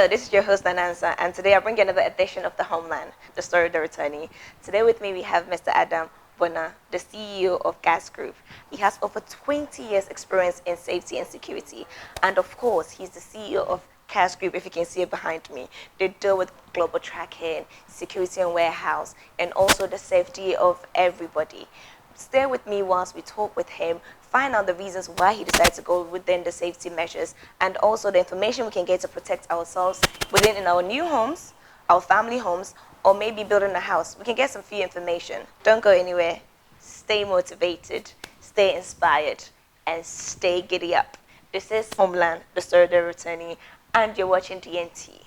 this is your host Anansa, and today I bring you another edition of the Homeland, the story of the returnee. Today with me we have Mr. Bonaa, the CEO of Kass Group. He has over 20 years experience in safety and security, and of course he's the CEO of Kass Group, if you can see it behind me. They deal with global tracking, security and warehouse, and also the safety of everybody. Stay with me whilst we talk with him, find out the reasons why he decided to go within the safety measures, and also the information we can get to protect ourselves in our new homes, our family homes, or maybe building a house. We can get some free information. Don't go anywhere. Stay motivated, stay inspired, and stay giddy up. This is Homeland, the story of the returnee, and you're watching DNT.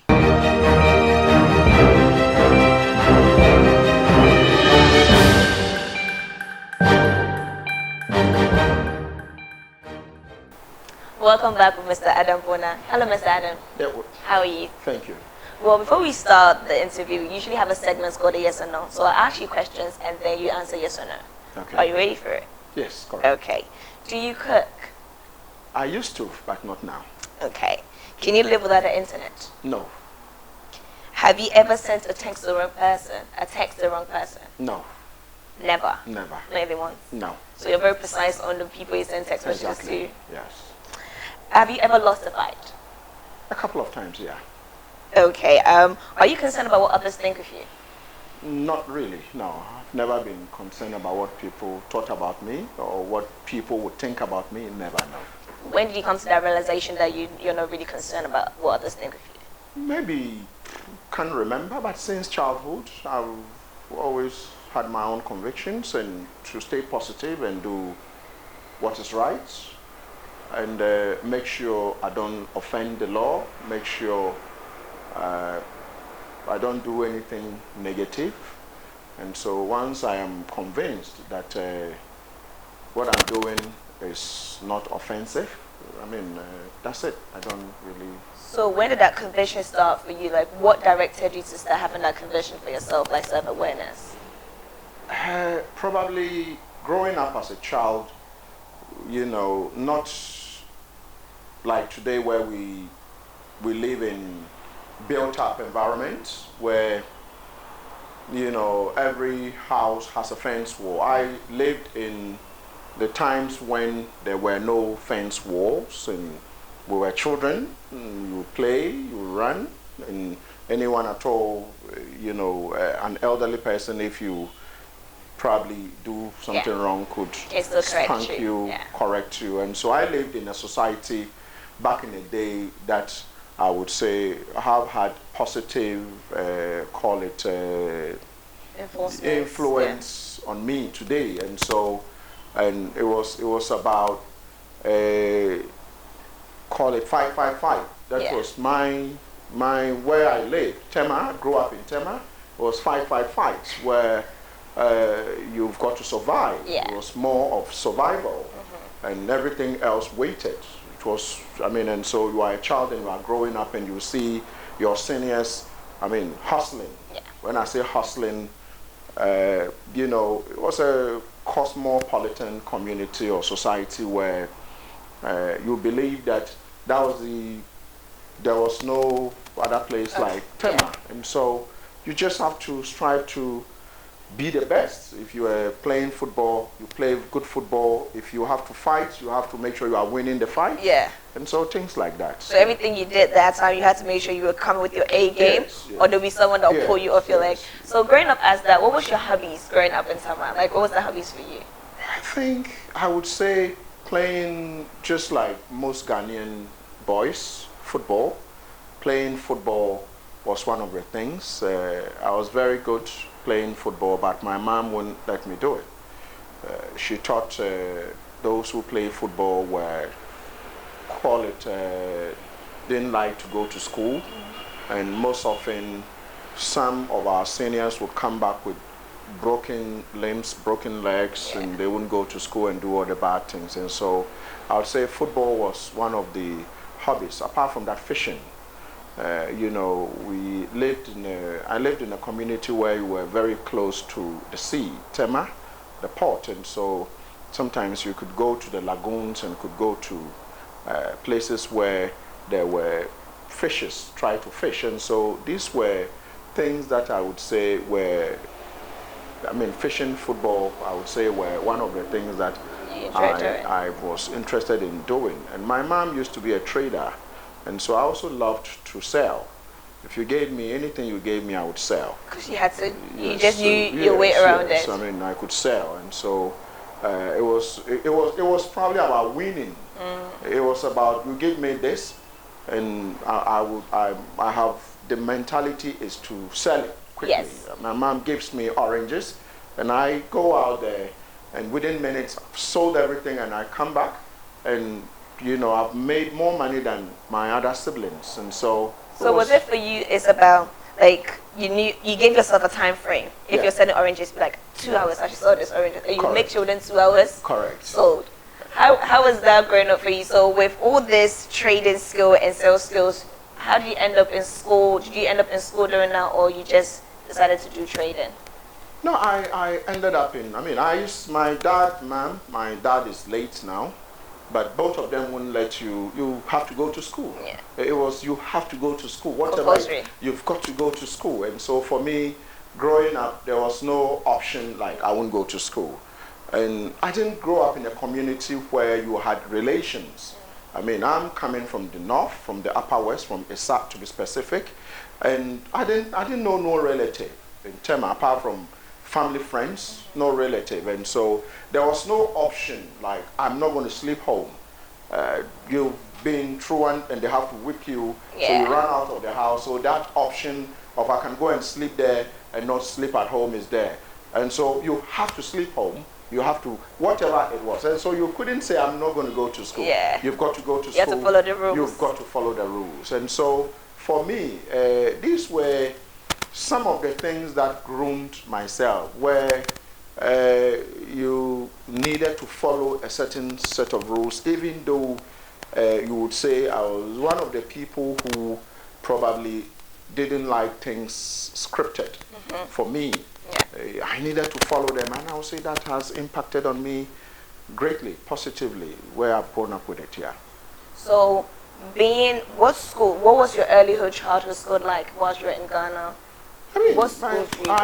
Welcome back with Mr. Bonaa. Hello, Mr. Adam. Yeah, how are you? Thank you. Well, before we start the interview, we usually have a segment called a yes or no. So I'll ask you questions and then you answer yes or no. Okay. Are you ready for it? Yes, correct. Okay. Do you cook? I used to, but not now. Okay. Can you live without the internet? No. Have you ever sent a text to the wrong person? No. Never? Never. Not even once? No. So you're very precise on the people you send text messages Exactly. to? Yes. Have you ever lost a fight? A couple of times, yeah. Okay. Are you concerned about what others think of you? Not really, no. I've never been concerned about what people thought about me or what people would think about me. Never, no. When did you come to that realization that you're not really concerned about what others think of you? Maybe, can't remember, but since childhood, I've always had my own convictions and to stay positive and do what is right and make sure I don't offend the law, make sure I don't do anything negative. And so once I am convinced that what I'm doing is not offensive, I mean, that's it. I don't really... So when did that conviction start for you? Like, what directed you to start having that conviction for yourself, like self-awareness? Probably growing up as a child, you know, not like today where we live in built-up environments where, you know, every house has a fence wall. I lived in the times when there were no fence walls and we were children. You play, you run, and anyone at all, you know, an elderly person, if you probably do something wrong, could spank you, correct you. And so I lived in a society back in the day that I would say have had positive, call it influence on me today. And so, and it was about call it 555. That was my where I lived. Tema, grew up in Tema. It was 555 where you've got to survive. It was more of survival, and everything else waited. It was, I mean, and so you are a child and you are growing up and you see your seniors, I mean, hustling. When I say hustling, you know, it was a cosmopolitan community or society where you believe that there was no other place like Tema. And so you just have to strive to be the best. If you are playing football, you play good football. If you have to fight, you have to make sure you are winning the fight. And so things like that. So everything you did that time, you had to make sure you were coming with your A game, or there'll be someone that will pull you off your leg. So growing up as that, what was your hobbies growing up in Tama? Like, what was the hobbies for you? I think I would say playing just like most Ghanaian boys, football. Playing football was one of the things. I was very good playing football, but my mom wouldn't let me do it. She thought those who play football were, call it, didn't like to go to school, and most often some of our seniors would come back with broken limbs, broken legs, and they wouldn't go to school and do all the bad things. And so I would say football was one of the hobbies. Apart from that, fishing. You know, I lived in a community where you were very close to the sea, Tema, the port, and so sometimes you could go to the lagoons and could go to places where there were fishers try to fish. And so these were things that I would say were, I mean, fishing, football, I would say were one of the things that I was interested in doing. And my mom used to be a trader, and so I also loved to sell. If you gave me anything you gave me, I would sell. Because you had to, you just knew your way around it. I mean, I could sell, and so it was probably about winning. It was about, you give me this, and I have the mentality is to sell it quickly. Yes. My mom gives me oranges, and I go out there, and within minutes I've sold everything, and I come back, and you know, I've made more money than my other siblings, and so. So was it for you? It's about like you gave yourself a time frame. If you're selling oranges, be like 2 hours. I just saw this orange, and you make sure within 2 hours. Correct. Sold. How was that growing up for you? So with all this trading skill and sales skills, how did you end up in school? Did you end up in school during that, or you just decided to do trading? No, I ended up in, I mean, my dad is late now, but both of them wouldn't let you have to go to school. Yeah. It was, you have to go to school. Compulsory. You've got to go to school. And so for me, growing up, there was no option like I wouldn't go to school. And I didn't grow up in a community where you had relations. I mean, I'm coming from the north, from the upper west, from Isaac to be specific, and I didn't know no relative in Tema apart from family, friends, no relative. And so there was no option like I'm not going to sleep home. You've been through one and they have to whip you, so you run out of the house. So that option of I can go and sleep there and not sleep at home is there. And so you have to sleep home. You have to, whatever it was. And so you couldn't say, I'm not going to go to school. Yeah. You've got to go to school. You have to follow the rules. You've got to follow the rules. And so for me, these were some of the things that groomed myself, where you needed to follow a certain set of rules, even though you would say I was one of the people who probably didn't like things scripted. For me, I needed to follow them, and I would say that has impacted on me greatly, positively, where I've grown up with it. Yeah. So, what was your earlyhood, childhood school like while you were in Ghana? I mean, what school did you go to?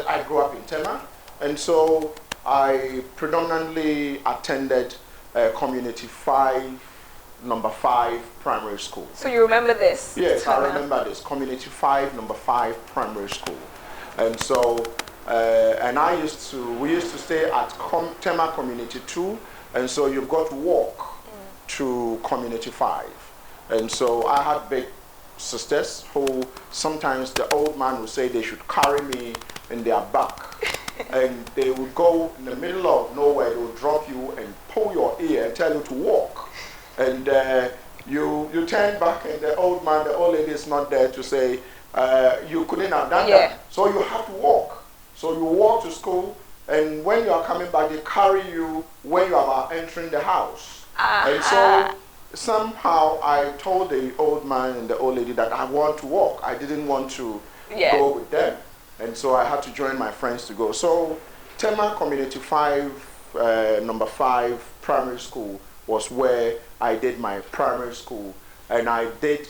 I grew up in Tema, and so I predominantly attended Community 5, number 5 primary school. So you remember this? Yes, I remember this. Community 5, number 5 primary school. And so, and we used to stay at Tema Community 2, and so you've got to walk to Community 5. And so I had big sisters who sometimes the old man would say they should carry me in their back. And they would go in the middle of nowhere, they would drop you and pull your ear and tell you to walk. And you turn back and the old lady is not there to say, you couldn't have done that. So you have to walk. So you walk to school, and when you are coming back, they carry you when you are entering the house. And so somehow I told the old man and the old lady that I want to walk. I didn't want to go with them. And so I had to join my friends to go. So Tema Community 5, number 5 primary school was where I did my primary school. And I did,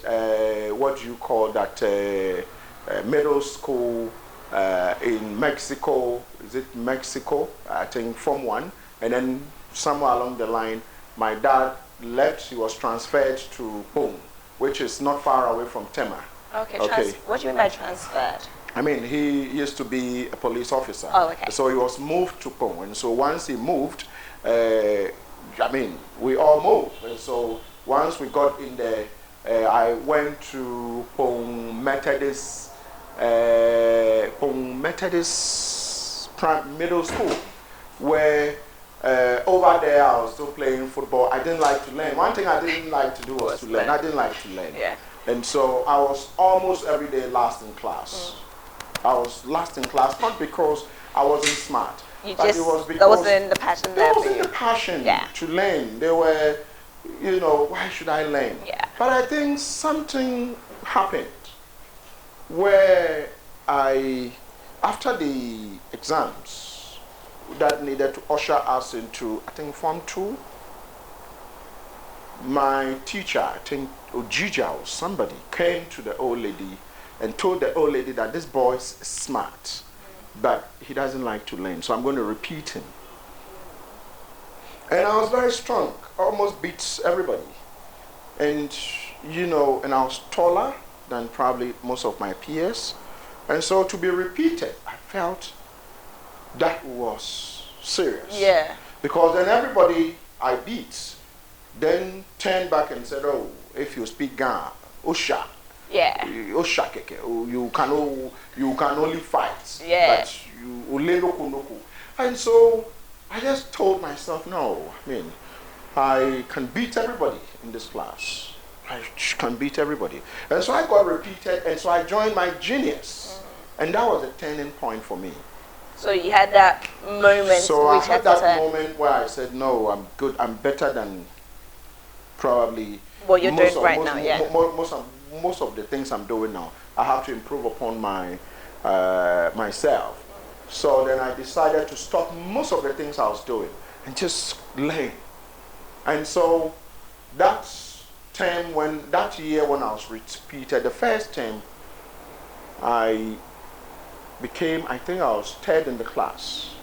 what do you call that, middle school in Mexico. Is it Mexico? I think Form 1. And then somewhere along the line, my dad left. He was transferred to Pong, which is not far away from Tema. Okay. What do you mean by transferred? I mean, he used to be a police officer. Oh, okay. So he was moved to Pong. And so once he moved, I mean, we all moved. And so once we got in there, I went to Pong Methodist Middle School, where over there I was still playing football. I didn't like to learn. One thing I didn't like to do was to learn. I didn't like to learn. Yeah. And so I was almost every day last in class. I was last in class, not because I wasn't smart. It was because that wasn't the passion there. That wasn't the passion to learn. They were, why should I learn? Yeah. But I think something happened where after the exams that needed to usher us into, I think, Form 2, my teacher, I think Ojija or somebody, came to the old lady and told the old lady that this boy is smart, but he doesn't like to learn, so I'm going to repeat him. And I was very strong, almost beat everybody. And, you know, and I was taller than probably most of my peers. And so to be repeated, I felt that was serious. Yeah. Because then everybody I beat then turned back and said, oh, if you speak Ga, Osha. Yeah. Osha keke, you can only fight. Yeah. But you only loku. And so I just told myself, no, I mean, I can beat everybody in this class. I can beat everybody. And so I got repeated, and so I joined my juniors. And that was a turning point for me. So you had that moment. So I had that moment where I said, no, I'm good, I'm better than probably what you're doing right now, yeah. Most of the things I'm doing now. I have to improve upon my myself. So then I decided to stop most of the things I was doing and just learn. And so that year when I was repeated, the first term, I think I was third in the class.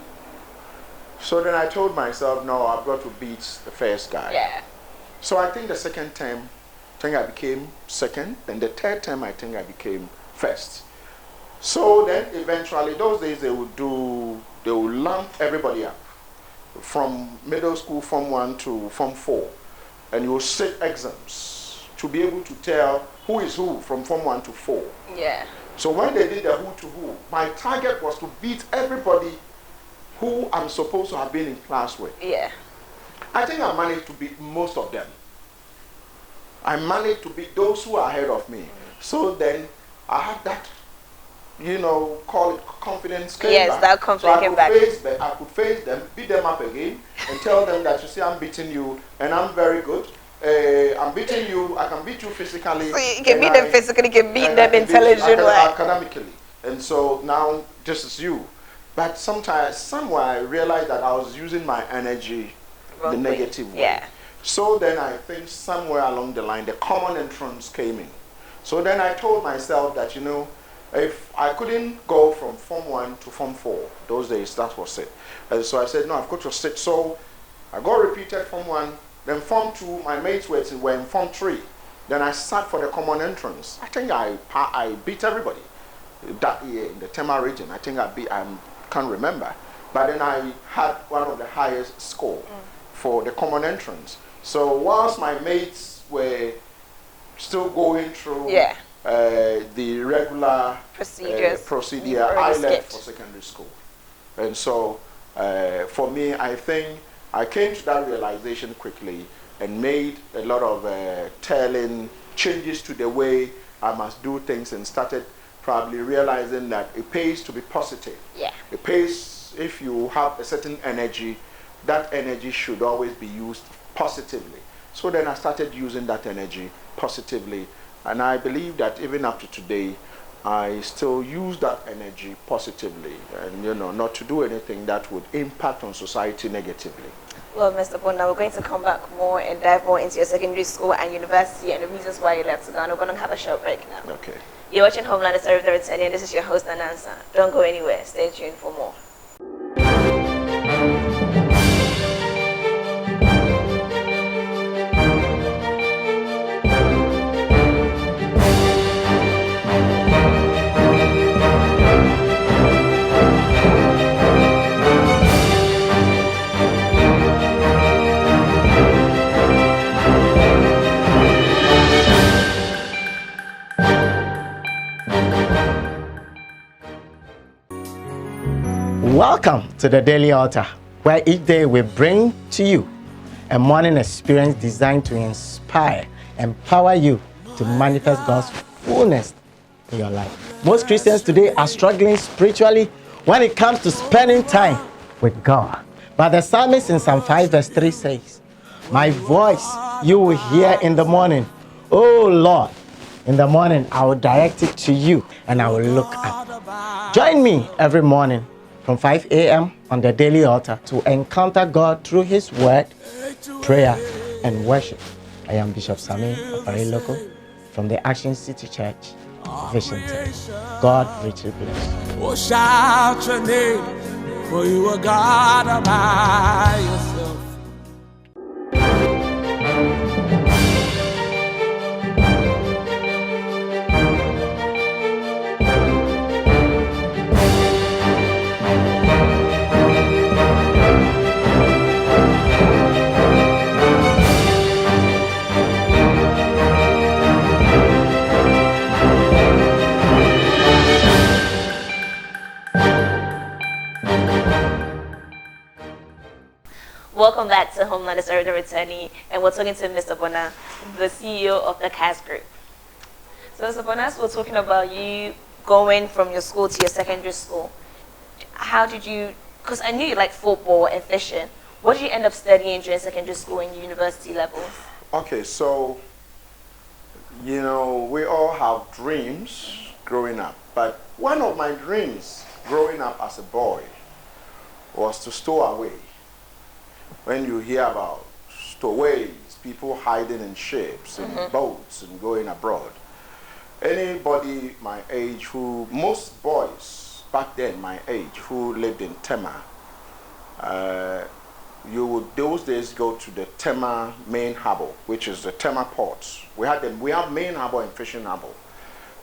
So then I told myself, no, I've got to beat the first guy. Yeah. So I think the second term, I think I became second. Then the third term, I think I became first. So then eventually, those days they would lump everybody up from middle school, Form 1 to Form 4. And you will sit exams to be able to tell who is who from Form 1 to 4. Yeah. So when they did the who to who, my target was to beat everybody who I'm supposed to have been in class with. Yeah. I think I managed to beat most of them. I managed to beat those who are ahead of me. So then I had that, you know, call it confidence came yes, back. that confidence came back. I could face them, beat them up again, and tell them that, you see, I'm beating you, and I'm very good. I'm beating you, I can beat you physically. So you can beat them physically, you can beat them intelligently. Academically. And so now, this is you. But somewhere I realized that I was using my energy the negative way. Yeah. So then I think somewhere along the line, the common entrance came in. So then I told myself that, you know, if I couldn't go from Form 1 to Form 4, those days, that was it. And so I said, no, I've got to sit. So I got repeated Form 1, then Form 2, my mates were in Form 3. Then I sat for the common entrance. I think I beat everybody that year in the Tema region. I think I can't remember. But then I had one of the highest score for the common entrance. So whilst my mates were still going through the regular procedure, I left for secondary school. And so for me, I think I came to that realization quickly and made a lot of telling changes to the way I must do things, and started probably realizing that it pays to be positive. Yeah. It pays if you have a certain energy, that energy should always be used positively. So then I started using that energy positively, and I believe that even up to today, I still use that energy positively, and you know, not to do anything that would impact on society negatively. Well, Mr. Bonaa, we're going to come back more and dive more into your secondary school and university and the reasons why you left Ghana. We're going to have a short break now. Okay. You're watching Homeland, the story of the returning, and this is your host, Nanansa. Don't go anywhere. Stay tuned for more. Welcome to the Daily Altar, where each day we bring to you a morning experience designed to inspire, empower you to manifest God's fullness in your life. Most Christians today are struggling spiritually when it comes to spending time with God. But the psalmist in Psalm 5 verse 3 says, "My voice you will hear in the morning. Oh Lord, in the morning I will direct it to you and I will look up." Join me every morning from 5 a.m. on the Daily Altar to encounter God through His Word, prayer, and worship. I am Bishop Sami Apariloko from the Action City Church, Vision 10. God richly bless you. Oh, shout your name, for you are God all by yourself. Welcome back to Homeland, the returning, and we're talking to Mr. Bonaa, the CEO of the Kass Group. So, Mr. Bonaa, we're talking about you going from your school to your secondary school. How did you, because I knew you liked football and fishing, what did you end up studying during secondary school and university level? Okay, so, you know, we all have dreams growing up, but one of my dreams growing up as a boy was to stow away. When you hear about stowaways, people hiding in ships and boats and going abroad, anybody my age who, most boys back then my age who lived in Tema, you would those days go to the Tema main harbor, which is the Tema port. We have main harbor and fishing harbor.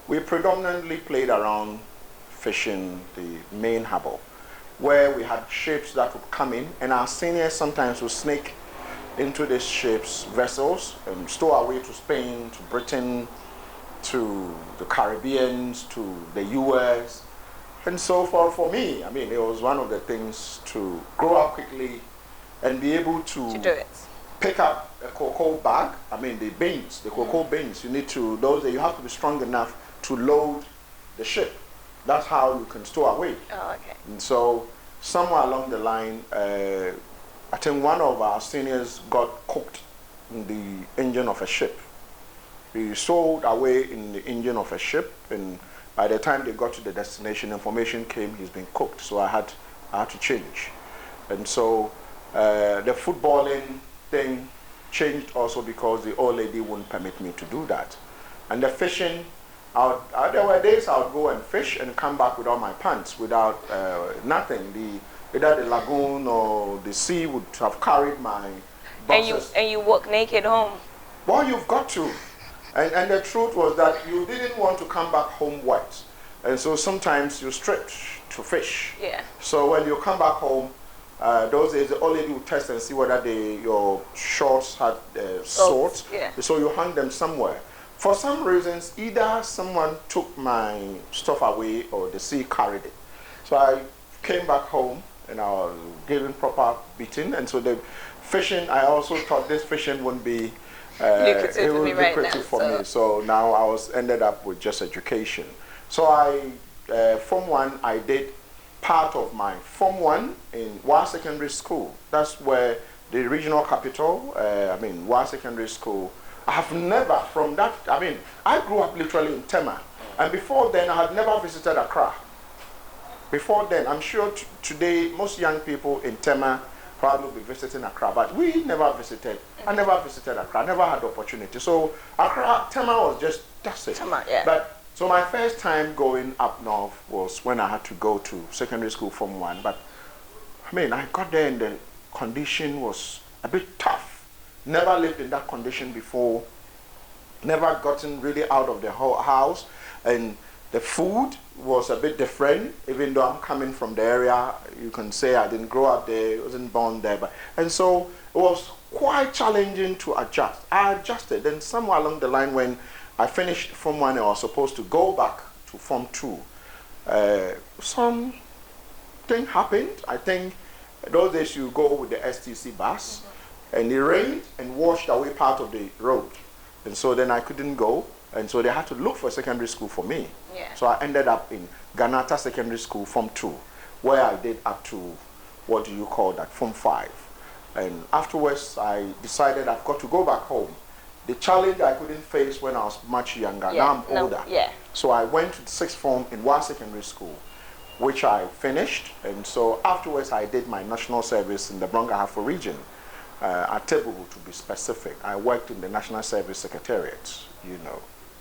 We predominantly played around fishing the main harbor, where we had ships that would come in, and our seniors sometimes would sneak into these ships, vessels, and stow away to Spain, to Britain, to the Caribbean, to the US. And so for me, I mean, it was one of the things to grow up quickly and be able to do it. pick up a cocoa bag. I mean, the bins, the cocoa bins, you need to, you have to be strong enough to load the ship. That's how you can stow away. Oh, okay. And so somewhere along the line, I think one of our seniors got cooked in the engine of a ship. He stowed away in the engine of a ship, and by the time they got to the destination, information came he's been cooked. So I had to change. And so the footballing thing changed also because the old lady wouldn't permit me to do that. And the fishing, there were days I would go and fish and come back without my pants, without nothing. Either the lagoon or the sea would have carried my boxes. And you walk naked home. Well, you've got to. And the truth was that you didn't want to come back home wet. And so sometimes you stripped to fish. Yeah. So when you come back home, those days the old lady would test and see whether your shorts had salt. Yeah. So you hung them somewhere. For some reasons, either someone took my stuff away or the sea carried it. So I came back home and I was given proper beating. And so the fishing, I also thought this fishing wouldn't be lucrative for me. So now I ended up with just education. So Form 1, I did part of my Form 1 in Wa Secondary School. That's where the regional capital, Wa Secondary School. I have never, from that, I grew up literally in Tema. And before then, I had never visited Accra. Before then, I'm sure today, most young people in Tema probably will be visiting Accra, but we never visited. I never visited Accra, I never had the opportunity. So Accra, Tema was that's it. Tema, yeah. But, so my first time going up north was when I had to go to secondary school Form 1. But, I got there and the condition was a bit tough. Never lived in that condition before, never gotten really out of the whole house, and the food was a bit different. Even though I'm coming from the area, you can say I didn't grow up there, wasn't born there, and so it was quite challenging to adjust. I adjusted, then somewhere along the line when I finished Form 1, I was supposed to go back to Form 2. Something happened. I think those days you go with the STC bus. And it rained and washed away part of the road. And so then I couldn't go. And so they had to look for a secondary school for me. Yeah. So I ended up in Ganata Secondary School, Form 2, where I did up to, Form 5. And afterwards, I decided I've got to go back home. The challenge I couldn't face when I was much younger. Yeah. Now I'm older. Yeah. So I went to the 6th form in Wa Secondary School, which I finished. And so afterwards, I did my national service in the Brong Ahafo region. at Tebugu, to be specific. I worked in the National Service Secretariat,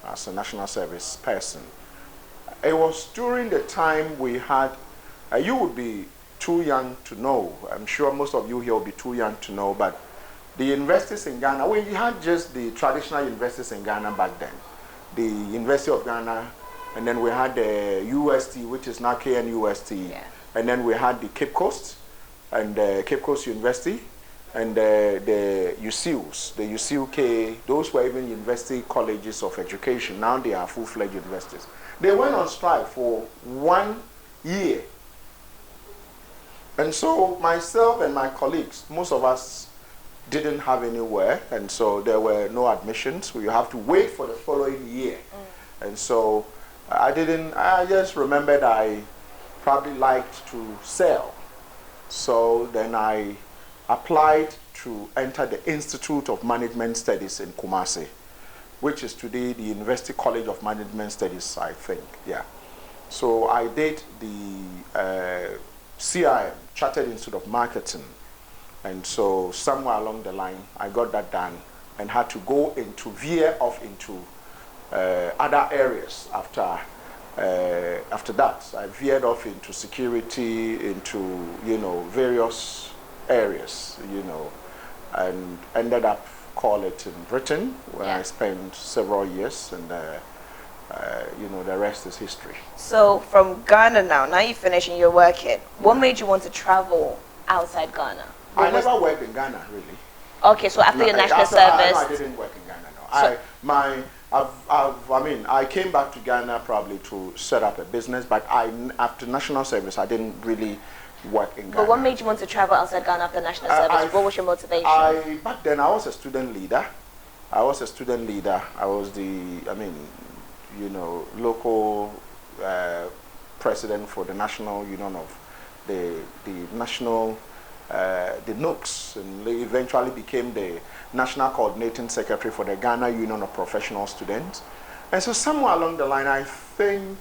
as a national service person. It was during the time we had, you would be too young to know. I'm sure most of you here will be too young to know, but the universities in Ghana, we had just the traditional universities in Ghana back then. The University of Ghana, and then we had the UST, which is now KNUST, and then we had the Cape Coast, and Cape Coast University, and the UCUs, the UCUK. Those were even university colleges of education. Now they are full-fledged universities. They went on strike for 1 year. And so myself and my colleagues, most of us didn't have anywhere, and so there were no admissions. We have to wait for the following year. And so I just remembered I probably liked to sell. So then I applied to enter the Institute of Management Studies in Kumasi, which is today the University College of Management Studies, I think, yeah. So I did the CIM, Chartered Institute of Marketing. And so somewhere along the line, I got that done and had to veer off into other areas after that. I veered off into security, into, various areas, and ended up call it in Britain, where I spent several years, and the rest is history. So from Ghana now you finish and you're working. What made you want to travel outside Ghana? I never worked in Ghana, really. Okay, so after your national service. I didn't work in Ghana, no. So, I came back to Ghana probably to set up a business, but after national service, I didn't really work in Ghana. But what made you want to travel outside Ghana after national service? What was your motivation? Back then, I was a student leader. I was the, local president for the National Union of the National, the NOOCs, and eventually became the National Coordinating Secretary for the Ghana Union of Professional Students. And so somewhere along the line, I think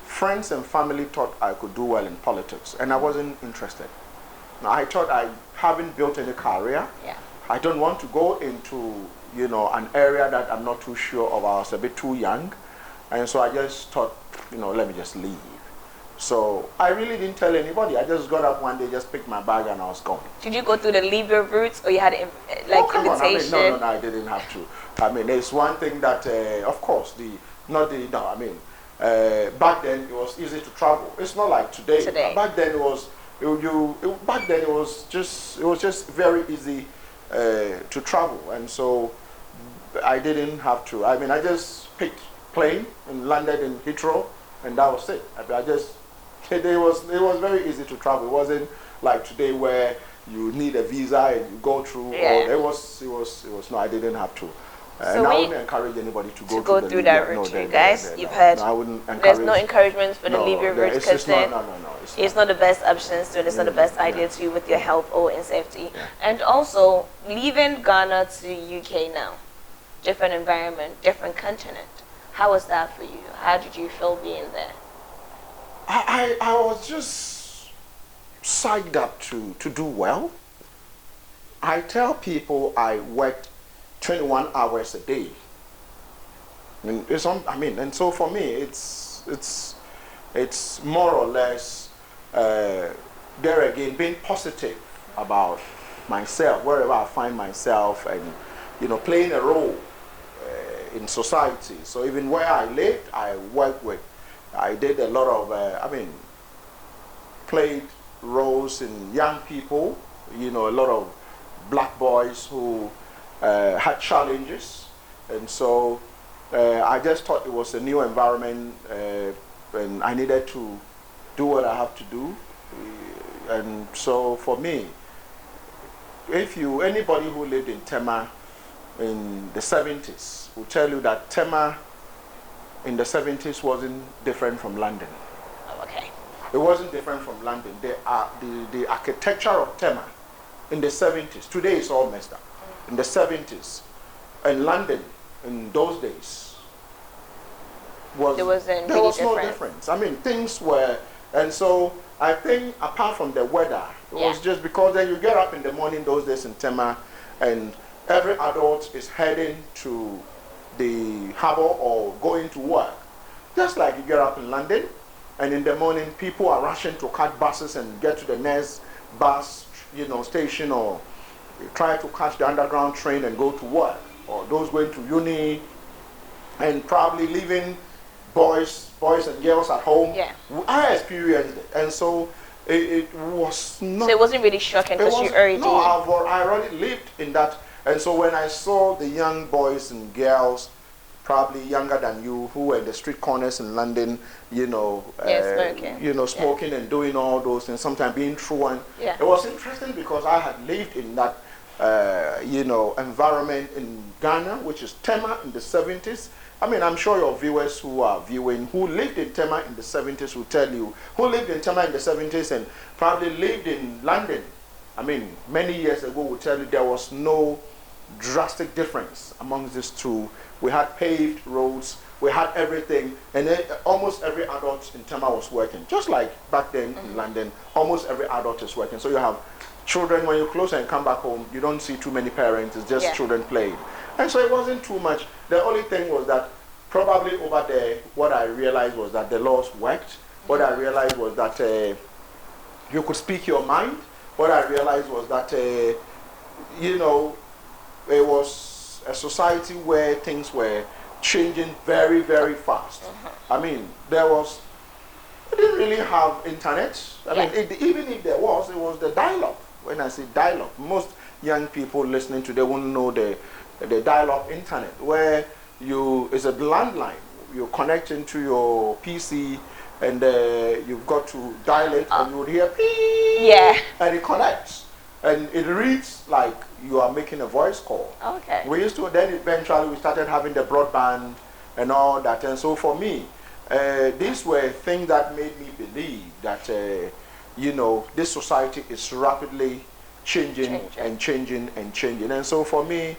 friends and family thought I could do well in politics, and I wasn't interested. Now, I thought I haven't built any career. Yeah. I don't want to go into, an area that I'm not too sure of. I was a bit too young. And so I just thought, let me just leave. So I really didn't tell anybody. I just got up one day, just picked my bag, and I was gone. Did you go through the leave your roots, or you had invitation? No, I didn't have to. It's one thing that, of course, back then it was easy to travel. It's not like today. Back then it was just very easy to travel, and so I didn't have to. I just picked plane and landed in Heathrow, and that was it. It was very easy to travel. It wasn't like today where you need a visa and you go through. Yeah. It was no, I didn't have to. So and I wouldn't encourage anybody to go through that route, guys. You've heard. No, I wouldn't encourage. There's no encourage for the leave your route because it's not the best options to. It's not the best idea to you with your health or in safety. Yeah. And also leaving Ghana to UK now, different environment, different continent. How was that for you? How did you feel being there? I was just psyched up to do well. I tell people I worked 21 hours a day. And so for me, it's more or less there again being positive about myself wherever I find myself, and playing a role in society. So even where I lived, I did a lot of played roles in young people. A lot of black boys who had challenges, and so I just thought it was a new environment, and I needed to do what I have to do. And so for me, anybody who lived in Tema in the 70s will tell you that Tema in the 70s wasn't different from London. Oh, okay. It wasn't different from London. The architecture of Tema in the 70s, today it's all messed up. In the 70s, in London, in those days, there was no difference. Things were And so I think apart from the weather, it was just because then you get up in the morning those days in Tema, and every adult is heading to the harbor or going to work. Just like you get up in London, and in the morning people are rushing to catch buses and get to the next bus, station, or try to catch the underground train and go to work, or those going to uni and probably leaving boys and girls at home. Yeah. I experienced it, and so it was not. So it wasn't really shocking because you already. No, I already lived in that, and so when I saw the young boys and girls, probably younger than you, who were in the street corners in London, smoking, smoking and doing all those things, sometimes being truant. Yeah. It was interesting because I had lived in that, environment in Ghana, which is Tema in the 70s. I mean, I'm sure your viewers who are viewing, who lived in Tema in the 70s will tell you, who lived in Tema in the 70s and probably lived in London, I mean, many years ago will tell you there was no drastic difference amongst these two. We had paved roads, we had everything, and then almost every adult in Tema was working. Just like back then in London, almost every adult is working. So you have children, when you close and come back home, you don't see too many parents, it's just children playing. And so it wasn't too much. The only thing was that probably over there, what I realized was that the laws worked. What I realized was that you could speak your mind. What I realized was that, it was a society where things were changing very, very fast. I mean, we didn't really have internet. I mean, even if there was, it was the dial-up. When I say dial-up, most young people listening today won't know the dial-up internet, where it's a landline. You connect into your PC, and you've got to dial it, and you would hear beep, and it connects, and it reads like you are making a voice call. Okay. We used to, then eventually we started having the broadband and all that, and so for me, these were things that made me believe that this society is rapidly changing and changing and changing, and so for me,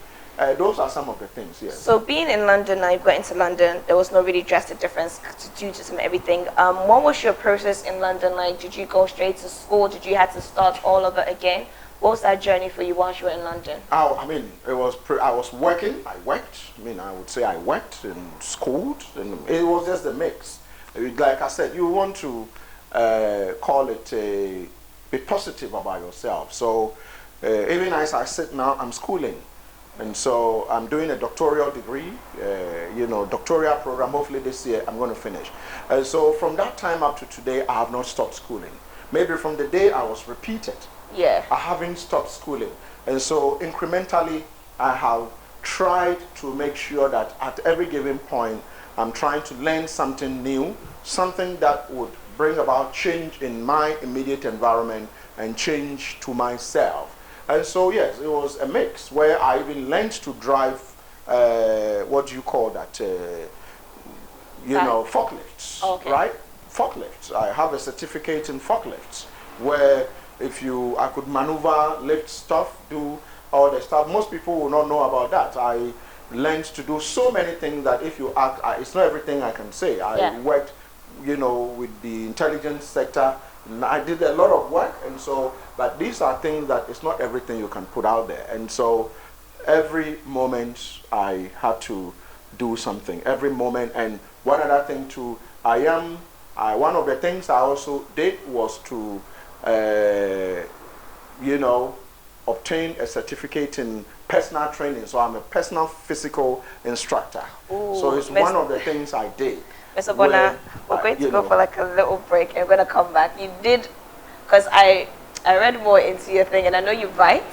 those are some of the things. Yes. So being in London, now you've got into London, there was no really drastic difference due to some everything. What was your process in London like? Did you go straight to school? Did you have to start all over again? What was that journey for you while you were in London? I mean, I was working. I worked. I mean, I would say I worked and schooled, and it was just a mix. Like I said, you want to call it be positive about yourself. So even as I sit now, I'm schooling. And so I'm doing a doctoral degree, doctoral program. Hopefully this year I'm going to finish. And so from that time up to today, I have not stopped schooling. Maybe from the day I was repeated, I haven't stopped schooling. And so incrementally, I have tried to make sure that at every given point, I'm trying to learn something new, something that would bring about change in my immediate environment and change to myself. And so, yes, it was a mix where I even learned to drive, what do you call that? Forklifts, right? Forklifts. I have a certificate in forklifts where I could maneuver, lift stuff, do all the stuff. Most people will not know about that. I learned to do so many things that if you ask, it's not everything I can say. I worked, with the intelligence sector. I did a lot of work, and so, but these are things that it's not everything you can put out there. And so every moment I had to do something, every moment. And one other thing too, one of the things I also did was to, obtain a certificate in personal training. So I'm a personal physical instructor. Ooh, so it's one of the things I did. Mr. Bonaa, we're going to go for like a little break and we're going to come back. You did, because I read more into your thing, and I know you write,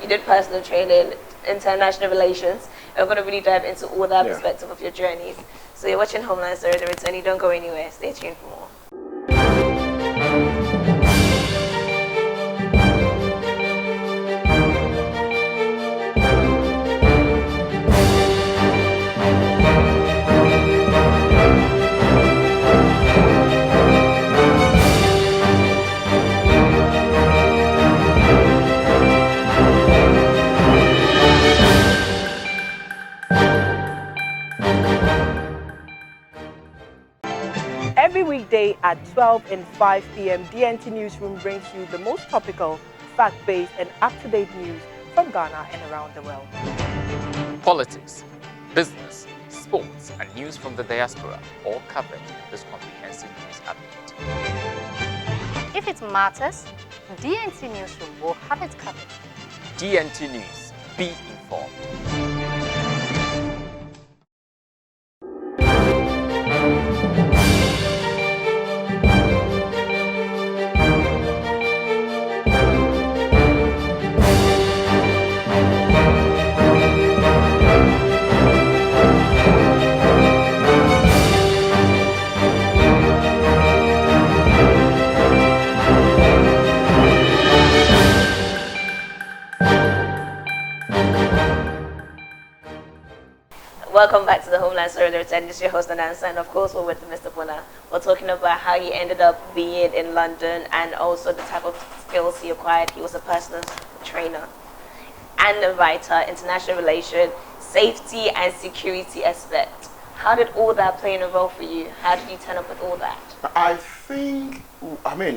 you did personal training, international relations, and we're going to really dive into all that perspective of your journeys. So you're watching Homeland, the return. Don't go anywhere. Stay tuned for more. Every weekday at 12 and 5 p.m., DNT Newsroom brings you the most topical, fact-based, and up-to-date news from Ghana and around the world. Politics, business, sports, and news from the diaspora, all covered in this comprehensive news update. If it matters, DNT Newsroom will have it covered. DNT News, be informed. Welcome back to the Homeland Solidarity, and this is your host Nancy, and of course we're with Mr. Bonaa. We're talking about how he ended up being in London and also the type of skills he acquired. He was a personal trainer and a writer, international relation, safety and security aspect. How did all that play in a role for you? How did you turn up with all that? I think,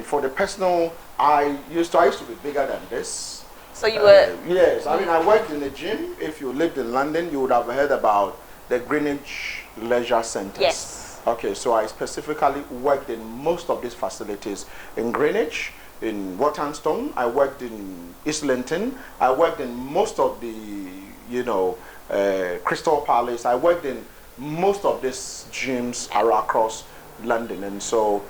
for the personal, I used to be bigger than this. So you were... Yes, I worked in a gym. If you lived in London, you would have heard about the Greenwich Leisure Centers. Yes. Okay, so I specifically worked in most of these facilities in Greenwich, in Walthamstow. I worked in Islington. I worked in most of the, Crystal Palace. I worked in most of these gyms across London, and so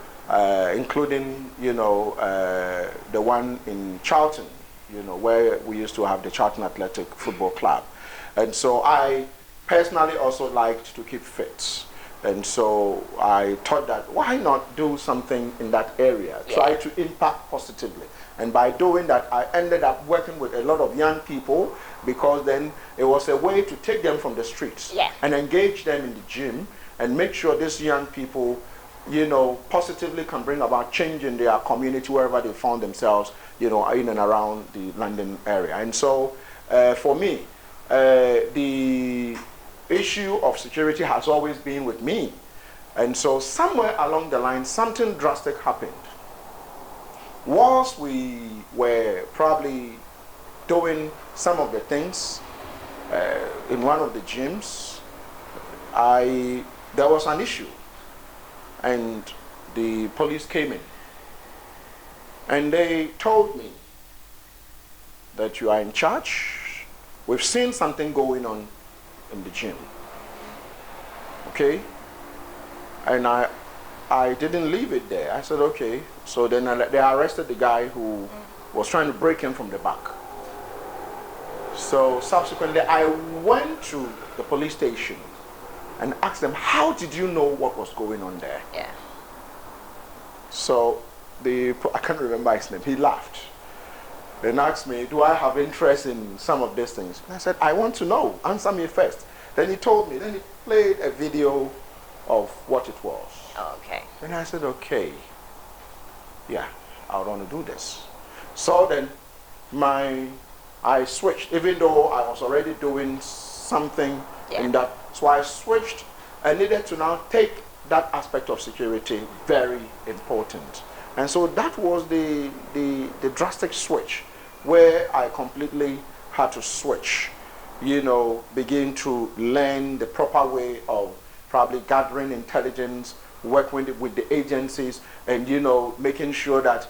including, the one in Charlton, where we used to have the Charlton Athletic Football Club. And so I personally also liked to keep fit. And so I thought that why not do something in that area, try to impact positively. And by doing that, I ended up working with a lot of young people, because then it was a way to take them from the streets and engage them in the gym and make sure these young people, positively can bring about change in their community wherever they found themselves, in and around the London area. And so for me, the issue of security has always been with me. And so somewhere along the line, something drastic happened. Whilst we were probably doing some of the things in one of the gyms, there was an issue, and the police came in, and they told me that you are in charge. We've seen something going on in the gym. Okay? And I didn't leave it there. I said, okay. So then they arrested the guy who was trying to break in from the back. So subsequently, I went to the police station and asked them, how did you know what was going on there? Yeah. So I can't remember his name. He laughed. Then asked me, do I have interest in some of these things? And I said, I want to know. Answer me first. Then he told me. Then he played a video of what it was. Oh, okay. And I said, okay. Yeah, I want to do this. So then I switched, even though I was already doing something in that. So I switched. I needed to now take that aspect of security very important. And so that was the drastic switch, where I completely had to switch, begin to learn the proper way of probably gathering intelligence, working with the agencies, and making sure that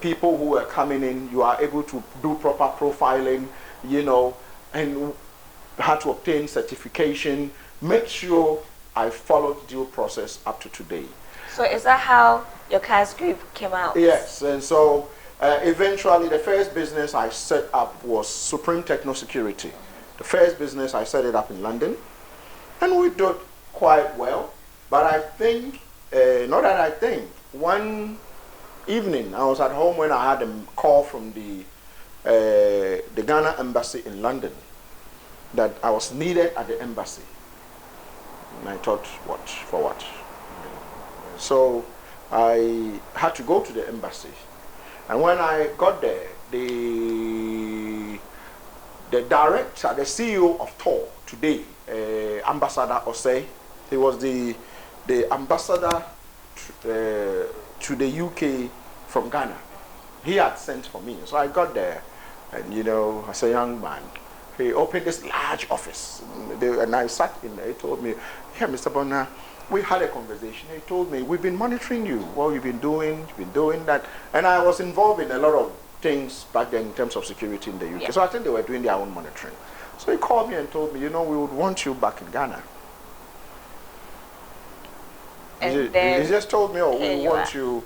people who are coming in, you are able to do proper profiling, and had to obtain certification, make sure I followed due process up to today. So is that how your Kass group came out? Yes, and so eventually the first business I set up was Supreme Techno Security. The first business I set it up in London, and we did quite well. But I think, not that I think, one evening I was at home when I had a call from the Ghana embassy in London that I was needed at the embassy. And I thought, what, for what? So I had to go to the embassy. And when I got there, the director, the CEO of TOR today, Ambassador Osei, he was the ambassador to the UK from Ghana. He had sent for me. So I got there, and you know, as a young man, he opened this large office. And I sat in there. He told me, "Yeah, Mr. Bonaa, we had a conversation." He told me, "We've been monitoring you, what you've been doing that." And I was involved in a lot of things back then in terms of security in the UK. Yeah. So I think they were doing their own monitoring. So he called me and told me, "You know, we would want you back in Ghana." And then he just told me, "Oh, we want you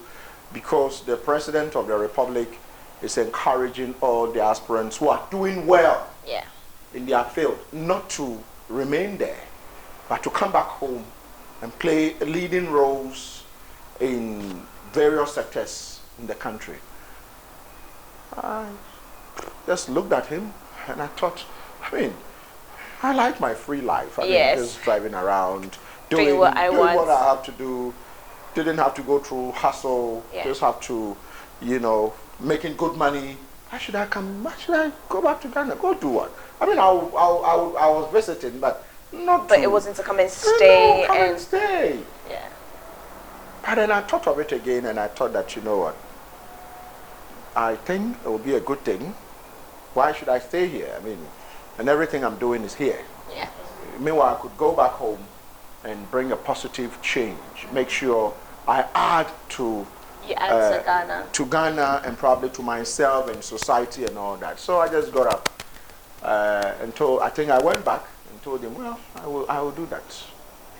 because the President of the Republic is encouraging all the aspirants who are doing well in their field not to remain there, but to come back home and play leading roles in various sectors in the country." I just looked at him and I thought, I mean, I like my free life. I mean, just driving around, doing what I have to do. Didn't have to go through hustle. Just have to, you know, making good money. Why should I come? Why should I go back to Ghana? Go do what? I mean, I was visiting, but not. But it wasn't to come and stay. No, come and stay. Yeah. But then I thought of it again, and I thought that, you know what? I think it would be a good thing. Why should I stay here? I mean, and everything I'm doing is here. Yeah. Meanwhile, I could go back home and bring a positive change. Make sure I add to Ghana and probably to myself and society and all that. So I just got up and told. I think I went back and told him, "Well, I will do that."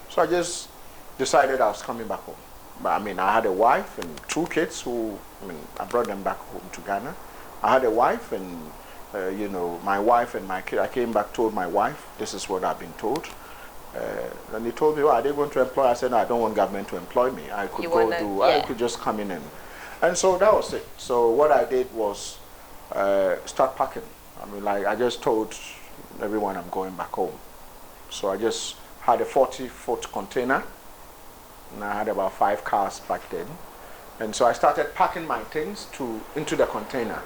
So I just decided I was coming back home. But I mean, I had a wife and 2 kids who, I mean, I brought them back home to Ghana. I had a wife and, you know, my wife and my kid. I came back, told my wife, "This is what I've been told." And he told me, "Well, are they going to employ?" I said, "No, I don't want government to employ me. I could I could just come in and so that was it. So what I did was start packing. I mean, like I just told everyone I'm going back home. So I just had a 40-foot container, and I had about 5 cars back then. And so I started packing my things into the container.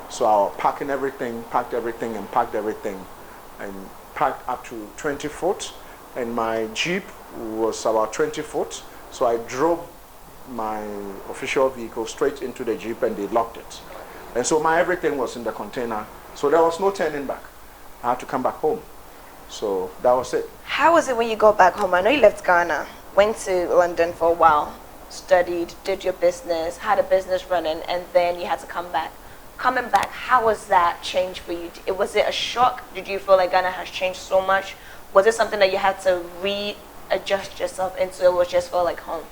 So I was packing everything, packed everything, and packed everything, and packed up to 20 foot. And my Jeep was about 20 foot. So I drove my official vehicle straight into the Jeep, and they locked it. And so my everything was in the container. So there was no turning back. I had to come back home. So that was it. How was it when you got back home? I know you left Ghana, went to London for a while, studied, did your business, had a business running, and then you had to come back. Coming back, how was that change for you? Was it a shock? Did you feel like Ghana has changed so much? Was it something that you had to readjust yourself into, or was just feel like home?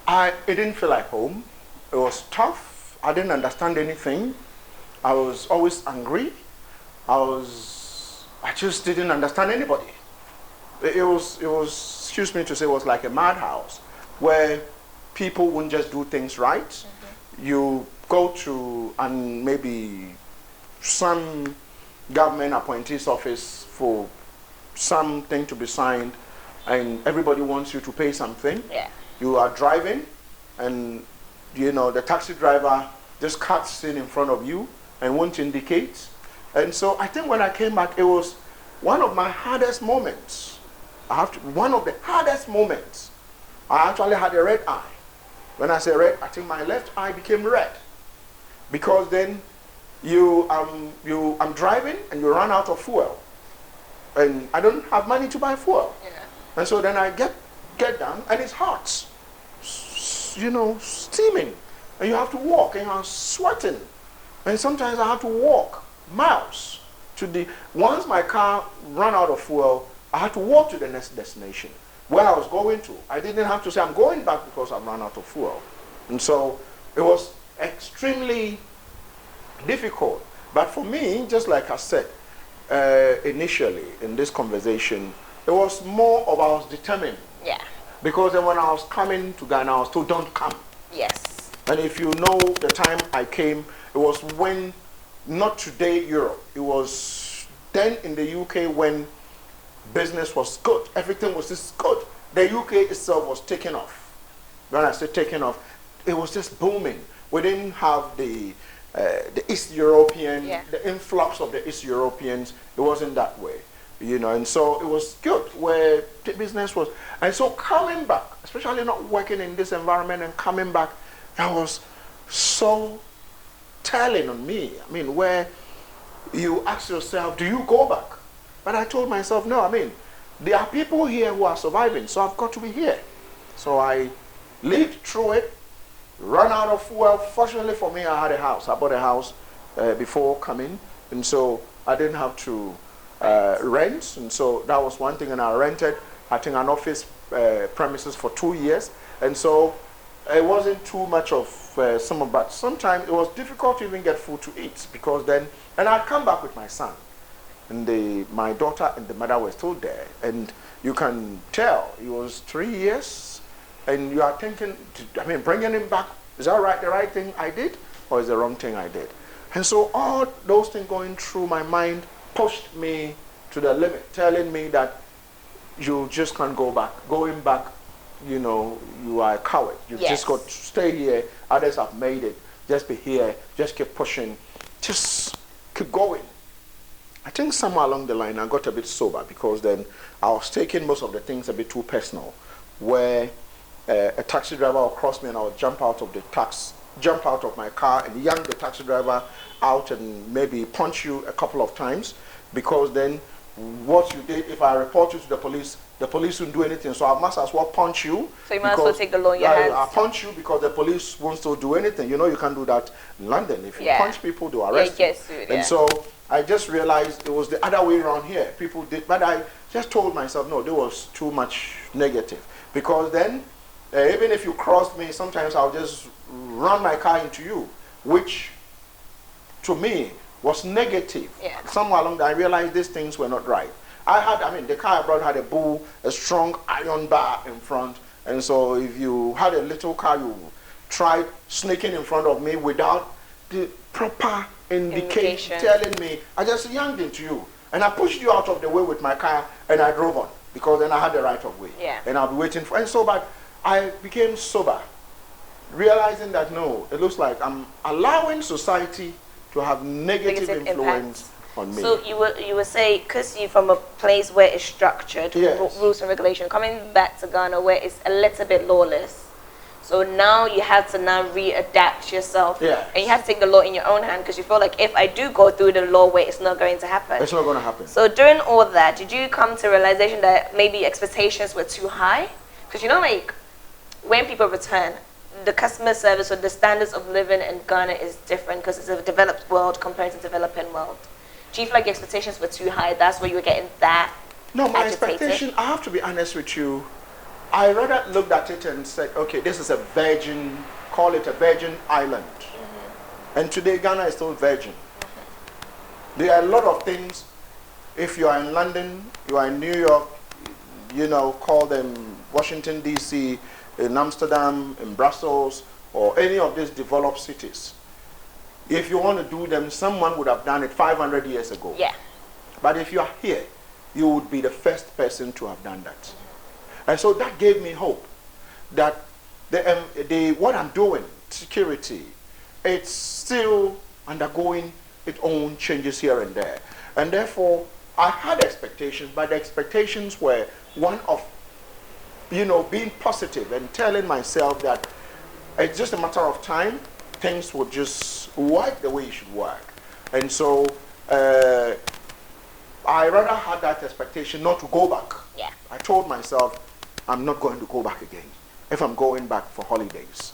It didn't feel like home. It was tough. I didn't understand anything. I was always angry. I just didn't understand anybody. It was, excuse me to say, it was like a madhouse where people wouldn't just do things right. Mm-hmm. You go to maybe some government appointee's office for something to be signed, and everybody wants you to pay something. Yeah. You are driving, and you know the taxi driver just cuts in front of you and won't indicate. And so I think when I came back, it was one of my hardest moments. One of the hardest moments. I actually had a red eye. When I say red, I think my left eye became red, because then I'm driving and you run out of fuel, and I don't have money to buy fuel. Yeah. And so then I get down, and it's hot, you know, steaming, and you have to walk, and I'm sweating, and sometimes I have to walk miles once my car ran out of fuel, I had to walk to the next destination where I was going to. I didn't have to say I'm going back because I've run out of fuel. And so it was extremely difficult. But for me, just like I said initially in this conversation, it was more of I was determined. Yeah. Because then when I was coming to Ghana, I was told, "Don't come." Yes. And if you know the time I came, it was when, not today Europe, it was then in the UK when business was good. Everything was just good. The UK itself was taking off. When I say taking off, it was just booming. We didn't have the East European, the influx of the East Europeans. It wasn't that way. you know, and so it was good where the business was. And so coming back, especially not working in this environment and coming back, that was so telling on me. I mean, where you ask yourself, do you go back? But I told myself, no, I mean, there are people here who are surviving, so I've got to be here. So I lived through it, run out of fuel. Fortunately for me, I had a house. I bought a house before coming, and so I didn't have to rent, and so that was one thing. And I rented, I think, an office premises for 2 years, and so it wasn't too much of some, but sometimes it was difficult to even get food to eat, because then, and I'd come back with my son, and my daughter and the mother were still there, and you can tell he was 3 years, and you are thinking, I mean, bringing him back, is that right, the right thing I did, or is the wrong thing I did? And so all those things going through my mind pushed me to the limit, telling me that you just can't go back. Going back, you know, you are a coward. You've just got to stay here. Others have made it. Just be here. Just keep pushing. Just keep going. I think somewhere along the line I got a bit sober, because then I was taking most of the things a bit too personal, where a taxi driver will cross me and I would jump out of my car and yank the taxi driver out and maybe punch you a couple of times, because then what you did, if I report you to the police won't do anything, so I must as well punch you. So you might as well take the law in your hands. I punch you because the police won't still do anything. You know, you can't do that in London. If you punch people, they arrest you. And so I just realized it was the other way around here. People did, but I just told myself, no, there was too much negative, because then even if you crossed me, sometimes I'll just run my car into you, which to me was negative. Somewhere along that I realized these things were not right. The car I brought had a strong iron bar in front, and so if you had a little car, you tried sneaking in front of me without the proper indication telling me, I just yanked into you, and I pushed you out of the way with my car, and I drove on, because then I had the right of way, and I'll be waiting for, and so, but I became sober, realizing that no, it looks like I'm allowing society to have negative influence on me. So you would say, because you're from a place where it's structured, rules and regulation, coming back to Ghana where it's a little bit lawless, so now you have to readapt yourself, and you have to take the law in your own hand, because you feel like if I do go through the law way, it's not going to happen. It's not going to happen. So during all that, did you come to realization that maybe expectations were too high? Because you know, like, when people return, the customer service or the standards of living in Ghana is different, because it's a developed world compared to developing world. Do you feel like the expectations were too high? That's why you were getting that No, my agitated? expectation, I have to be honest with you, I rather looked at it and said, okay, this is a virgin, call it a virgin island. And today Ghana is still virgin. There are a lot of things, if you are in London, you are in New York, you know, call them Washington, D.C., in Amsterdam, in Brussels, or any of these developed cities. If you want to do them, someone would have done it 500 years ago. But if you are here, you would be the first person to have done that. And so that gave me hope that what I'm doing, security, it's still undergoing its own changes here and there. And therefore, I had expectations, but the expectations were one of, you know, being positive and telling myself that it's just a matter of time, things will just work the way it should work. And so I rather had that expectation not to go back. I told myself, I'm not going to go back again if I'm going back for holidays.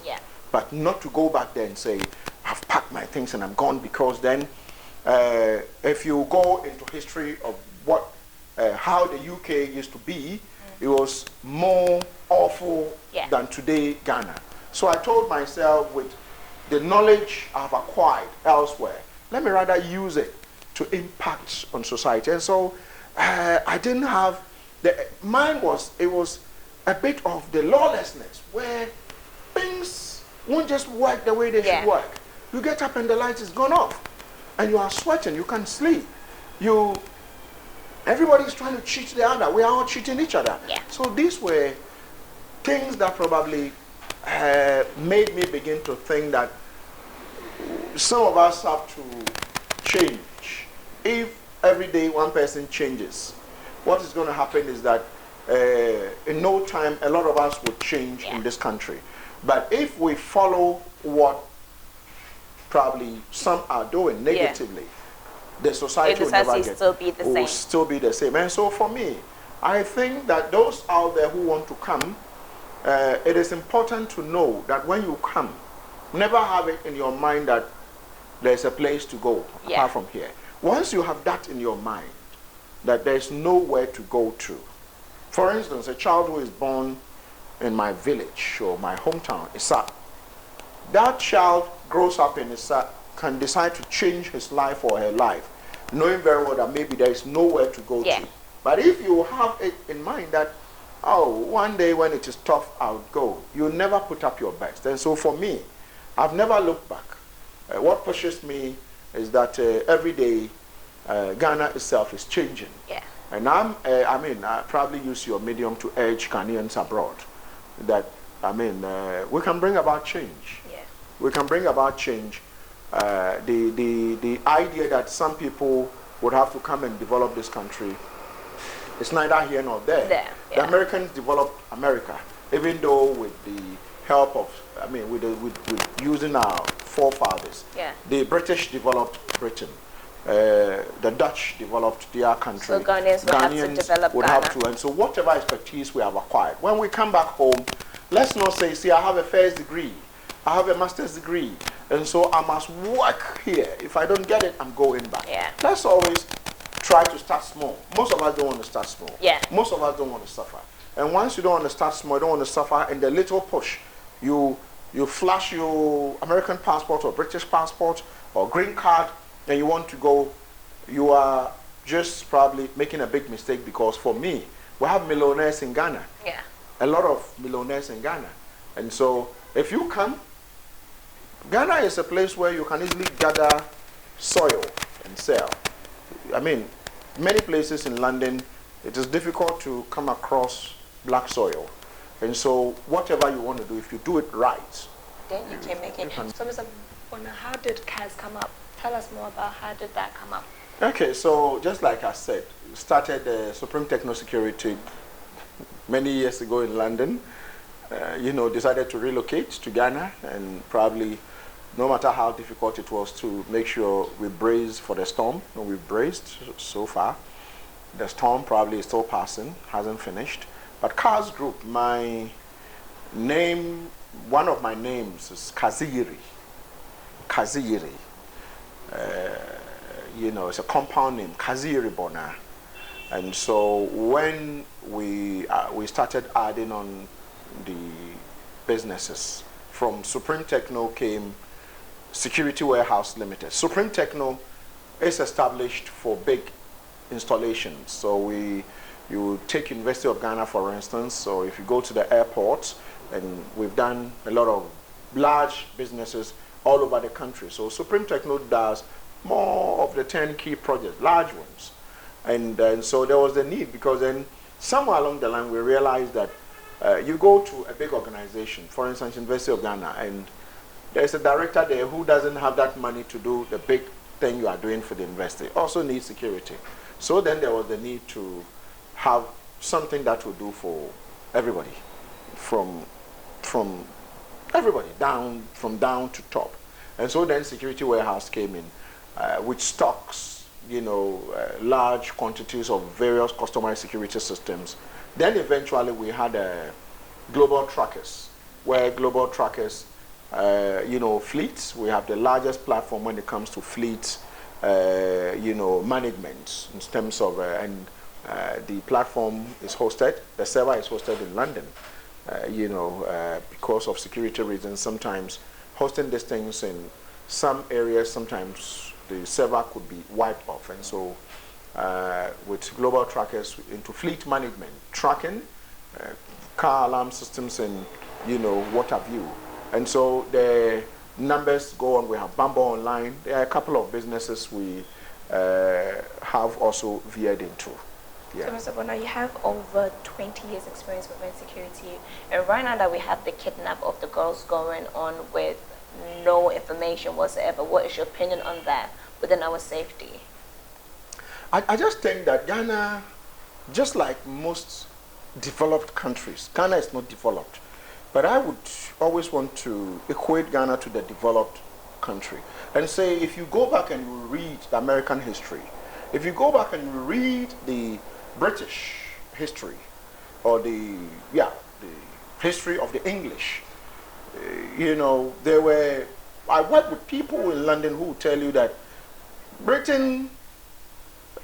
But not to go back there and say, I've packed my things and I'm gone, because then if you go into history of how the UK used to be, it was more awful than today Ghana. So I told myself, with the knowledge I've acquired elsewhere, let me rather use it to impact on society. And so I didn't have, mine was a bit of the lawlessness, where things won't just work the way they should work. You get up and the light is gone off, and you are sweating, you can't sleep. Everybody's trying to cheat the other. We are all cheating each other. So these were things that probably made me begin to think that some of us have to change. If every day one person changes, what is going to happen is that in no time, a lot of us would change in this country. But if we follow what probably some are doing negatively, the society will never get. Still be the same. Will still be the same. And so for me, I think that those out there who want to come, it is important to know that when you come, never have it in your mind that there's a place to go apart from here. Once you have that in your mind, that there's nowhere to go to. For instance, a child who is born in my village or my hometown, Issa, that child grows up in Issa, can decide to change his life or her life, knowing very well that maybe there is nowhere to go to. But if you have it in mind that, oh, one day when it is tough, I'll go, you never put up your best. And so for me, I've never looked back. What pushes me is that every day Ghana itself is changing. And I probably use your medium to urge Ghanaians abroad that, we can bring about change. We can bring about change. The idea that some people would have to come and develop this country is neither here nor there. The Americans developed America, even though with the help of, with using our forefathers. The British developed Britain. The Dutch developed their country. So Ghanaians would have to. And so whatever expertise we have acquired, when we come back home, let's not say, see, I have a first degree, I have a master's degree, and so I must work here. If I don't get it, I'm going back. Let's always try to start small. Most of us don't want to start small. Most of us don't want to suffer. And once you don't want to start small, you don't want to suffer, and the little push, you flash your American passport or British passport or green card, and you want to go, you are just probably making a big mistake, because for me, we have millionaires in Ghana. A lot of millionaires in Ghana. And so if you come, Ghana is a place where you can easily gather soil and sell. Many places in London, it is difficult to come across black soil. And so whatever you want to do, if you do it right, then you can make it. So Mr. Bonaa, how did Kass come up? Tell us more about how did that come up? Okay, so just like I said, started Supreme Techno Security many years ago in London. Decided to relocate to Ghana, and probably, no matter how difficult it was, to make sure we brace for the storm. And we've braced so far. The storm probably is still passing, hasn't finished. But Kass Group, my name, one of my names is Kaziri. Kaziri. It's a compound name, Kaziri Bonaa. And so when we started adding on the businesses, from Supreme Techno came Security Warehouse Limited. Supreme Techno is established for big installations. So you take University of Ghana, for instance. So if you go to the airport, and we've done a lot of large businesses all over the country. So Supreme Techno does more of the 10 key projects, large ones. And so there was the need, because then somewhere along the line we realized that you go to a big organization, for instance, University of Ghana, and there's a director there who doesn't have that money to do the big thing you are doing for the university. Also needs security. So then there was the need to have something that will do for everybody, from everybody, from down to top. And so then Security Warehouse came in, which stocks, large quantities of various customized security systems. Then eventually we had Global Trackers, where Global Trackers, fleets. We have the largest platform when it comes to fleet, management in terms of, the platform is hosted, the server is hosted in London. Because of security reasons, sometimes hosting these things in some areas, sometimes the server could be wiped off. And so with Global Trackers into fleet management, tracking, car alarm systems, and what have you. And so the numbers go on. We have Bamboo Online. There are a couple of businesses we have also veered into. So Mr. Bonaa, you have over 20 years experience within security, and right now that we have the kidnap of the girls going on with no information whatsoever, what is your opinion on that within our safety? I just think that Ghana just like most developed countries, Ghana is not developed. But I would always want to equate Ghana to the developed country and say, if you go back and you read the American history, if you go back and you read the British history, or the history of the English, you know, I work with people in London who will tell you that Britain,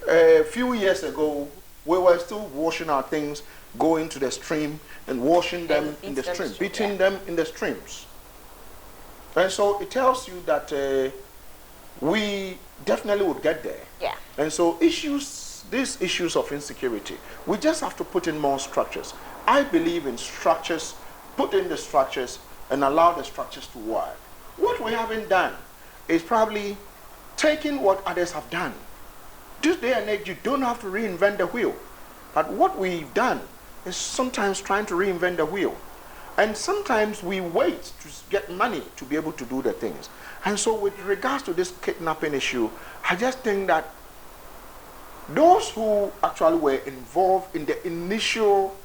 a few years ago, we were still washing our things, going to the stream and washing them in the stream, beating them in the streams. And so it tells you that we definitely would get there. Yeah. And so these issues of insecurity, we just have to put in more structures. I believe in structures, put in the structures and allow the structures to work. What we haven't done is probably taking what others have done. This day and age, you don't have to reinvent the wheel. But what we've done is sometimes trying to reinvent the wheel. And sometimes we wait to get money to be able to do the things. And so with regards to this kidnapping issue, I just think that those who actually were involved in the initial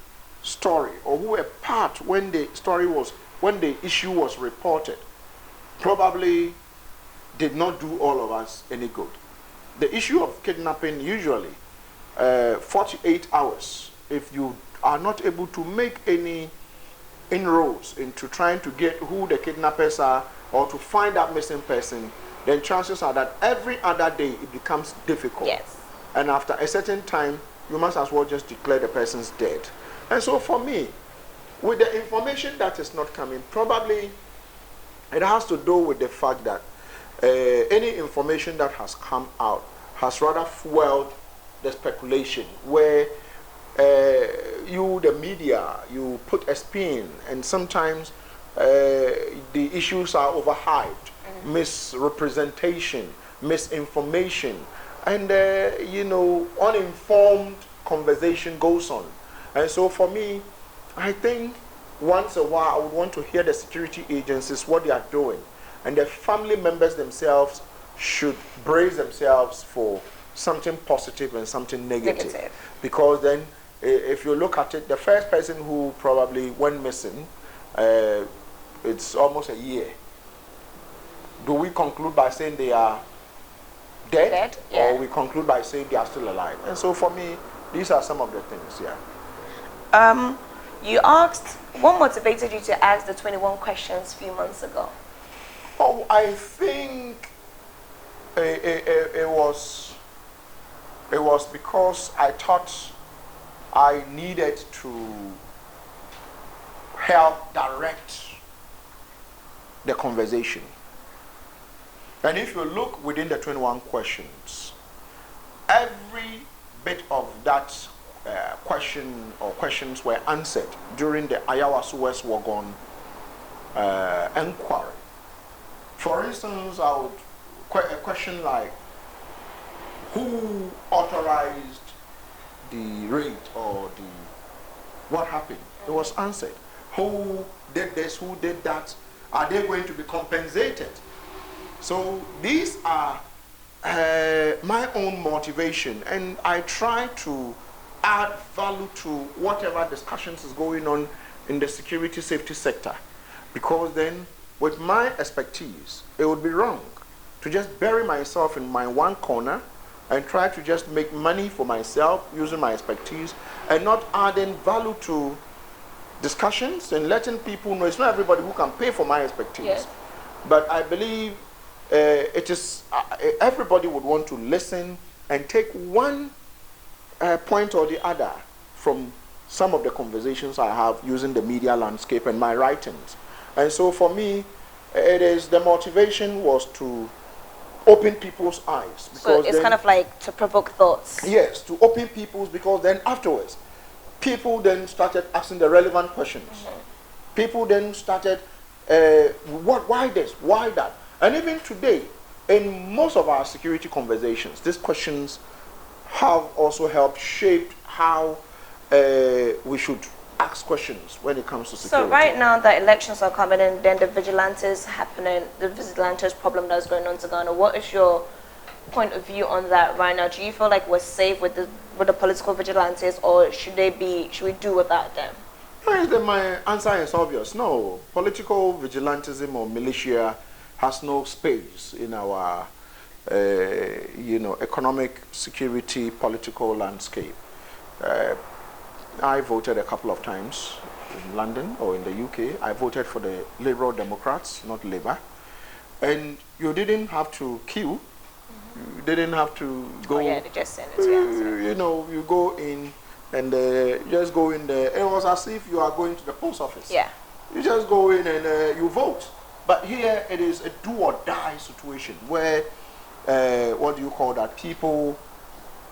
story, or who were part when the issue was reported, probably did not do all of us any good. The issue of kidnapping, usually 48 hours, if you are not able to make any inroads into trying to get who the kidnappers are or to find that missing person, then chances are that every other day it becomes difficult. Yes. And after a certain time, you must as well just declare the person's dead. And so for me, with the information that is not coming, probably it has to do with the fact that any information that has come out has rather fueled the speculation, where you, the media, you put a spin, and sometimes the issues are overhyped, misrepresentation, misinformation, and uninformed conversation goes on. And so for me, I think once a while I would want to hear the security agencies, what they are doing, and the family members themselves should brace themselves for something positive and something negative. Because then, if you look at it, the first person who probably went missing, it's almost a year. Do we conclude by saying they are dead? Yeah. Or we conclude by saying they are still alive? And so for me, these are some of the things, yeah. You asked, what motivated you to ask the 21 questions a few months ago? Oh, I think it was because I thought I needed to help direct the conversation. And if you look within the 21 questions, every bit of that question or questions were answered during the Ayawaso West Wagon inquiry. For instance, a question like, who authorized the raid or what happened? It was answered. Who did this? Who did that? Are they going to be compensated? So these are my own motivation, and I try to add value to whatever discussions is going on in the security safety sector, because then with my expertise, it would be wrong to just bury myself in my one corner and try to just make money for myself using my expertise and not adding value to discussions and letting people know it's not everybody who can pay for my expertise. Yes. But I believe it is everybody would want to listen and take one point or the other from some of the conversations I have using the media landscape and my writings. And so for me, the motivation was to open people's eyes. So it's kind of like to provoke thoughts. Yes, to open people's, because then afterwards, people then started asking the relevant questions. People then started, why this, why that? And even today, in most of our security conversations, these questions have also helped shape how we should ask questions when it comes to security. So right now the elections are coming and then the vigilantes happening, the vigilantes problem that's going on to Ghana. What is your point of view on that right now? Do you feel like we're safe with the political vigilantes, or should we do without them? My answer is obvious. No, political vigilantism or militia has no space in our, economic, security, political landscape. I voted a couple of times in London or in the UK. I voted for the Liberal Democrats, not Labour. And you didn't have to queue. You didn't have to go. Oh yeah, they just sent it to you. You go in and just go in there. It was as if you are going to the post office. Yeah. You just go in and you vote. But here it is a do or die situation where, what do you call that? People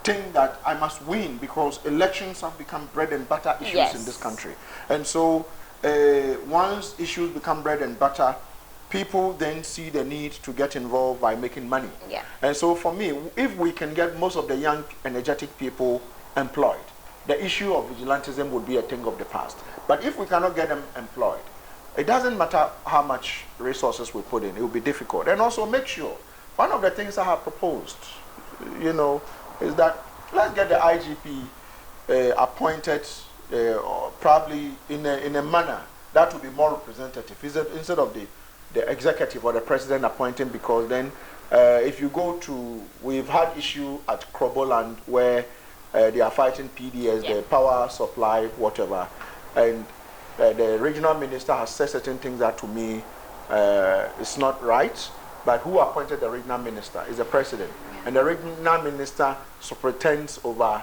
think that I must win because elections have become bread and butter issues in this country. And so once issues become bread and butter, people then see the need to get involved by making money. Yeah. And so for me, if we can get most of the young, energetic people employed, the issue of vigilantism would be a thing of the past. But if we cannot get them employed, it doesn't matter how much resources we put in, it will be difficult. And also make sure, one of the things I have proposed, is that let's get the IGP appointed probably in a manner that will be more representative instead of the executive or the president appointing, because then if you go to, we've had issue at Kroboland where they are fighting PDS, the power supply, whatever, and the regional minister has said certain things that to me is not right. But who appointed the regional minister is the president, and the regional minister superintends over,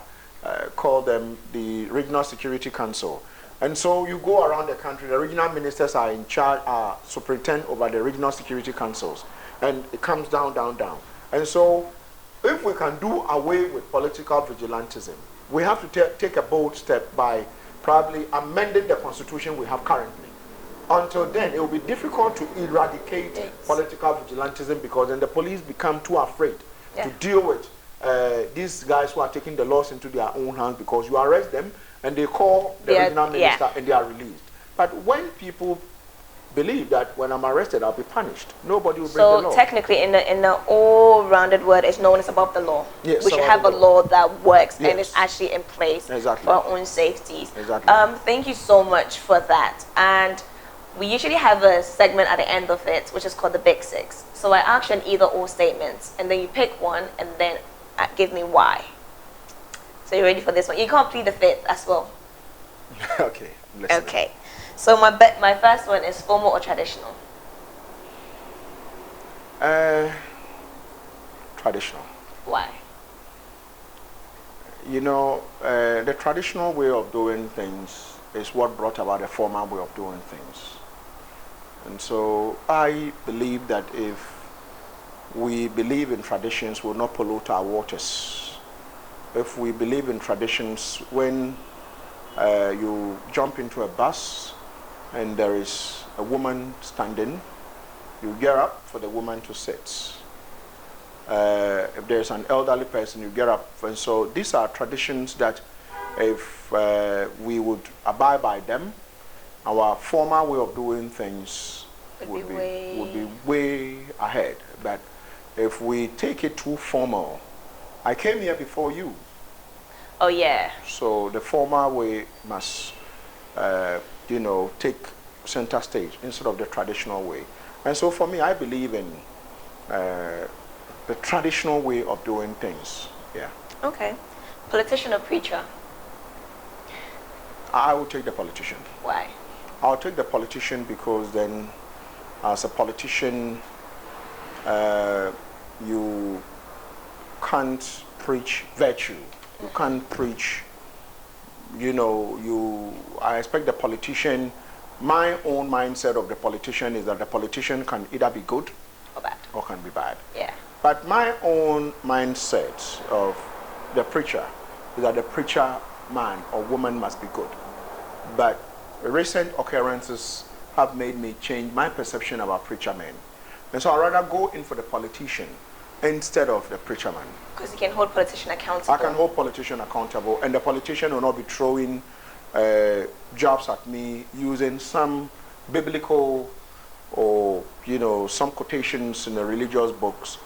call them the Regional Security Council. And so you go around the country, the regional ministers are in charge, superintend over the regional security councils, and it comes down, down, down. And so if we can do away with political vigilantism, we have to take a bold step by probably amending the constitution we have currently. Until then, it will be difficult to eradicate political vigilantism, because then the police become too afraid to deal with these guys who are taking the laws into their own hands, because you arrest them and they call the regional minister and they are released. But when people believe that when I'm arrested, I'll be punished, nobody will break the law. So technically, in the all-rounded word, it's no one is above the law. Yes, we should have a law that works and is Yes. actually in place Exactly. for our own safeties. Exactly. Thank you so much for that. And we usually have a segment at the end of it, which is called the Big Six. So I ask you an either/or statements, and then you pick one, and then give me why. So you ready for this one? You can't plead the fifth as well. Okay. I'm listening. Okay. So my first one is formal or traditional? Traditional. Why? The traditional way of doing things is what brought about a formal way of doing things. And so I believe that if we believe in traditions, we'll not pollute our waters. If we believe in traditions, when you jump into a bus and there is a woman standing, you get up for the woman to sit. If there's an elderly person, you get up. And so these are traditions that if we would abide by them, our former way of doing things would be way ahead. But if we take it too formal, I came here before you. Oh yeah. So the former way must, take center stage instead of the traditional way. And so for me, I believe in the traditional way of doing things. Yeah. Okay. Politician or preacher? I will take the politician. Why? I'll take the politician because then, as a politician, you can't preach virtue. You can't preach, I expect the politician, my own mindset of the politician is that the politician can either be good Or bad? or can be bad. Yeah. But my own mindset of the preacher is that the preacher man or woman must be good. But recent occurrences have made me change my perception about preacher men. And so I'd rather go in for the politician instead of the preacher man. Because you can hold politician accountable. I can hold politician accountable, and the politician will not be throwing jobs at me using some biblical or some quotations in the religious books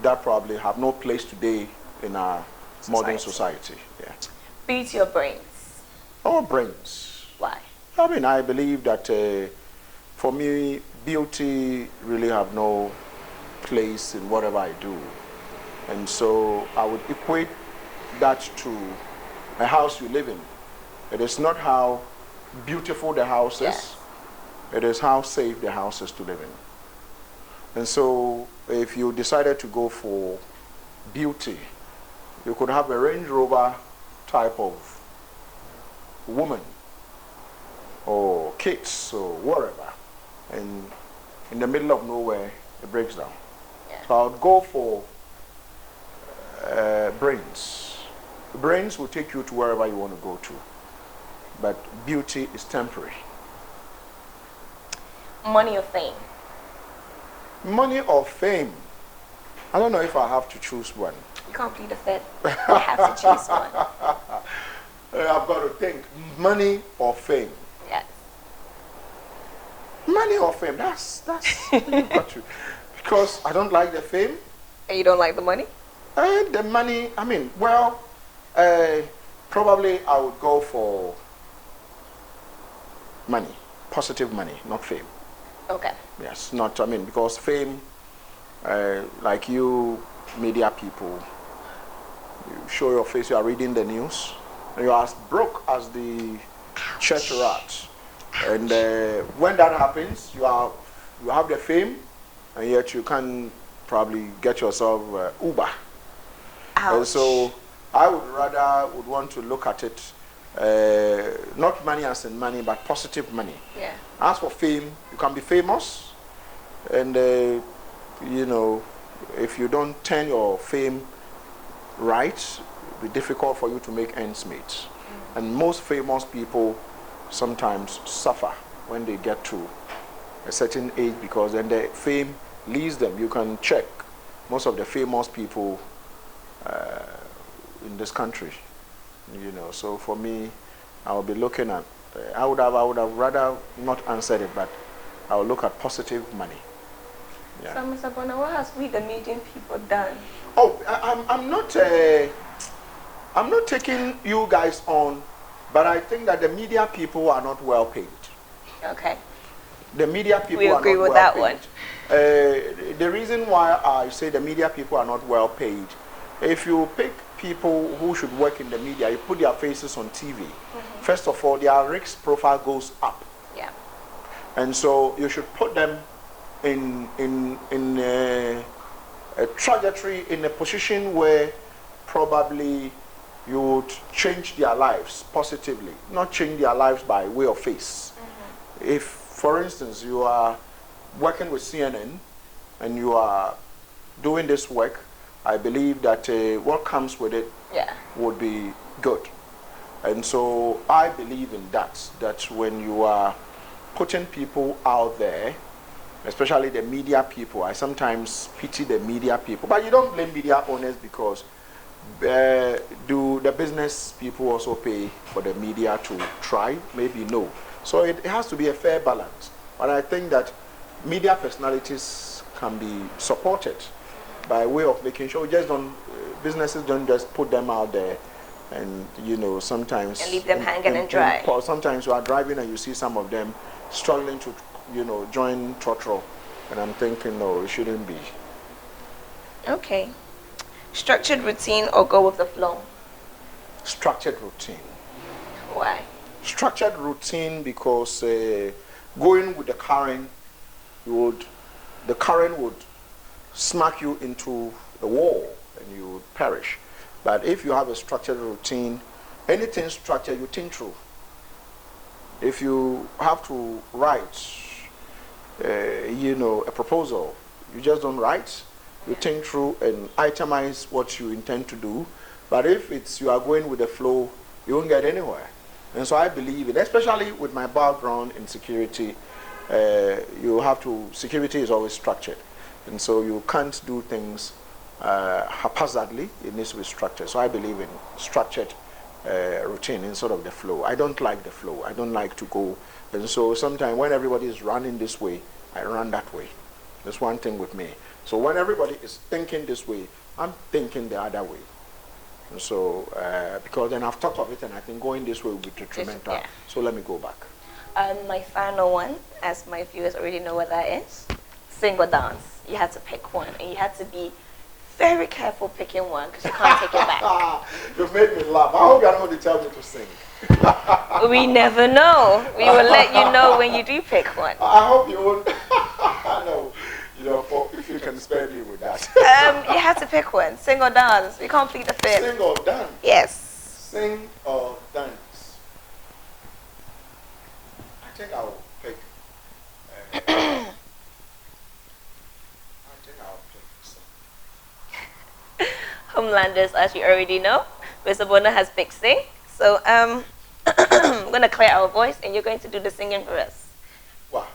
that probably have no place today in our modern society. Yeah. Beauty or brains? Or brains. Why? I mean, I believe that for me, beauty really have no place in whatever I do. And so I would equate that to a house you live in. It is not how beautiful the house is. It is how safe the house is to live in. And so if you decided to go for beauty, you could have a Range Rover type of woman or kids or whatever, and in the middle of nowhere it breaks down. So I would go for brains. Brains will take you to wherever you want to go to, but beauty is temporary. Money or fame? Money or fame? I don't know if I have to choose one. You can't plead the fifth. You have to choose one. I've got to think. Money or fame? Yes. Money or fame? That's you've got to. Because I don't like the fame. And you don't like the money? And the money, I mean, well, probably I would go for money, positive money, not fame. Okay. Yes, not, I mean, because fame, like you media people, you show your face, you are reading the news, and you are as broke as the church rat. And when that happens, you have the fame, and yet you can probably get yourself Uber. Ouch. And so I would want to look at it, not money as in money, but positive money. Yeah. As for fame, you can be famous, and you know, if you don't turn your fame right, it'll be difficult for you to make ends meet. And most famous people sometimes suffer when they get to a certain age, because then the fame leaves them. You can check most of the famous people in this country, you know. So for me, I will be looking at, I would have rather not answered it, but I will look at positive money. Yeah. So, Mr. Bonaa, what has we, the median people, done? Oh, I'm not taking you guys on, but I think that the media people are not well paid. Okay. The media people We are agree not with well that paid. one. The reason why I say the media people are not well paid, if you pick people who should work in the media, you put their faces on TV. First of all, their risk profile goes up. Yeah. And so you should put them in a trajectory, in a position where probably you would change their lives positively, not change their lives by way of face. If, for instance, you are working with CNN and you are doing this work, I believe that what comes with it would be good. And so I believe in that when you are putting people out there, especially the media people, I sometimes pity the media people, but you don't blame media owners, because do the business people also pay for the media to try? Maybe no. So it has to be a fair balance. But I think that media personalities can be supported by way of making sure businesses don't just put them out there and, you know, sometimes... And leave them hanging and dry. Sometimes you are driving and you see some of them struggling to, you know, join Trotro. And I'm thinking, no, it shouldn't be. Okay. Structured routine or go with the flow? Structured routine. Why? Structured routine because going with the current, the current would smack you into the wall and you would perish. But if you have a structured routine, anything structured, you think through. If you have to write, you know, a proposal, you just don't write. You think through and itemize what you intend to do. But if you are going with the flow, you won't get anywhere. And so I believe it, especially with my background in security, security is always structured. And so you can't do things haphazardly. It needs to be structured. So I believe in structured routine instead of the flow. I don't like the flow. I don't like to go. And so sometimes when everybody is running this way, I run that way. That's one thing with me. So when everybody is thinking this way, I'm thinking the other way. And so, because then I've thought of it and I think going this way will be detrimental. Yeah. So let me go back. My final one, as my viewers already know what that is, sing or dance. You had to pick one, and you had to be very careful picking one because you can't take it back. You've made me laugh. I hope you're not going to tell me to sing. We never know. We will let you know when you do pick one. I hope you won't. No, if you can spare me with that. You have to pick one, sing or dance. We can't plead the fifth. Sing or dance? Yes. Sing or dance? I think I'll pick. I think I'll pick sing. Homelanders, as you already know, Mr. Bonaa has picked sing. So I'm going to clear our voice and you're going to do the singing for us. Wow.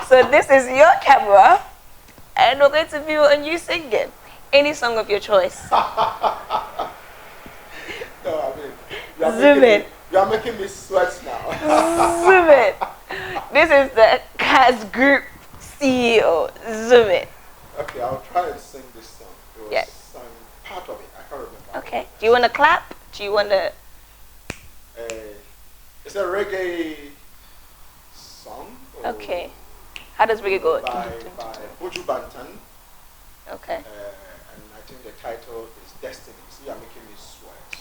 So this is your camera and we're going to view on you singing any song of your choice. No, I mean, you are making me sweat now. Zoom it. This is the Kass Group CEO. Zoom it. Okay, I'll try and sing this song. It was Yes. part of it. I can't remember. Okay. Do you want to clap? Do you want to? It's a reggae song. Okay. How does reggae go? By Buju Banton. Okay. And I think the title is Destiny. See, you're making me sweat.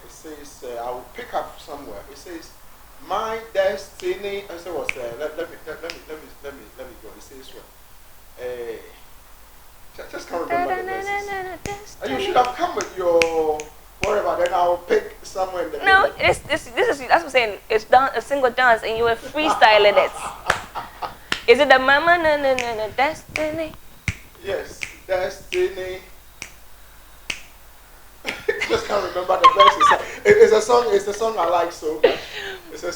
It says, I will pick up somewhere. It says, my destiny. I said, what's let me go. It says what? Just can't remember the verses. And you should have come with your whatever. Then I'll pick somewhere in the No, middle. this is that's what I'm saying. It's a single dance, and you were freestyling it. Is it the mama na destiny? Yes, destiny. Just can't remember the verses. It's a song I like so much. It's a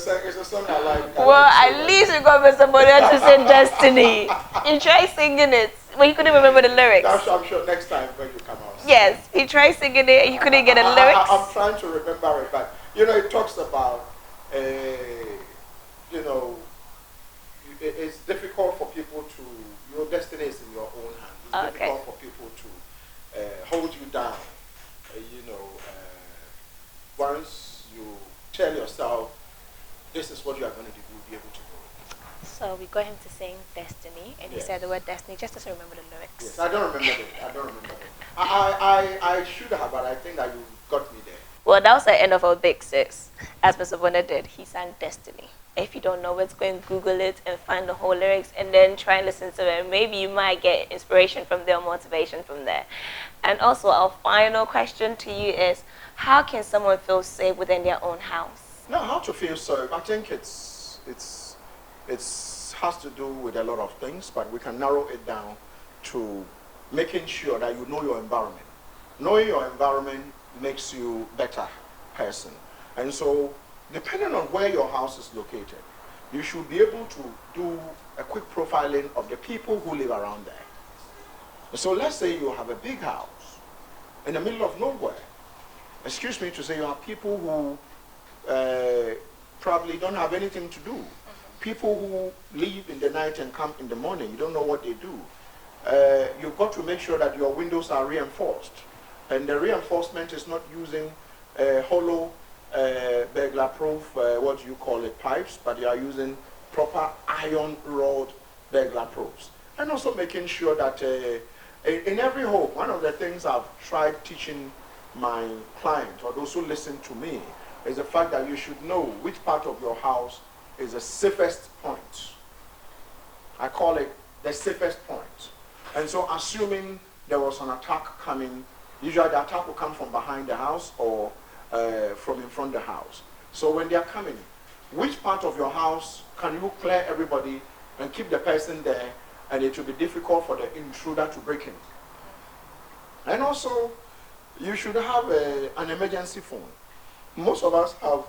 song I like. Well, at least you got Mr. Bonaa to say destiny. You try singing it, but you couldn't remember the lyrics. I'm sure next time when you come out. Yes, he tried singing it, and you couldn't get the lyrics. I'm trying to remember it, but it talks about, it's difficult for people to, your destiny is in your own hands. It's Okay. difficult for people to hold you down. Once you tell yourself, this is what you are going to do, you'll be able to do it. So we got him to sing Destiny, and he Yes. said the word Destiny just doesn't remember the lyrics. Yes, I don't remember it. I should have, but I think that you got me there. Well, that was the end of our Big Six. As Mr. Bonaa did, he sang Destiny. If you don't know it, go and Google it and find the whole lyrics and then try and listen to it. Maybe you might get inspiration from there, motivation from there. And also, our final question to you is, how can someone feel safe within their own house? Now, how to feel safe? I think it's has to do with a lot of things, but we can narrow it down to making sure that you know your environment. Knowing your environment makes you a better person. And so, depending on where your house is located, you should be able to do a quick profiling of the people who live around there. So let's say you have a big house in the middle of nowhere. Excuse me to say you have people who probably don't have anything to do. People who leave in the night and come in the morning, you don't know what they do. You've got to make sure that your windows are reinforced. And the reinforcement is not using hollow burglar-proof, what do you call it, pipes, but you are using proper iron rod burglar-proofs. And also making sure that in every home, one of the things I've tried teaching my clients or those who listen to me is the fact that you should know which part of your house is the safest point. I call it the safest point. And so assuming there was an attack coming, usually the attack will come from behind the house or from in front of the house. So when they are coming, which part of your house can you clear everybody and keep the person there, and it will be difficult for the intruder to break in? And also, you should have an emergency phone. Most of us have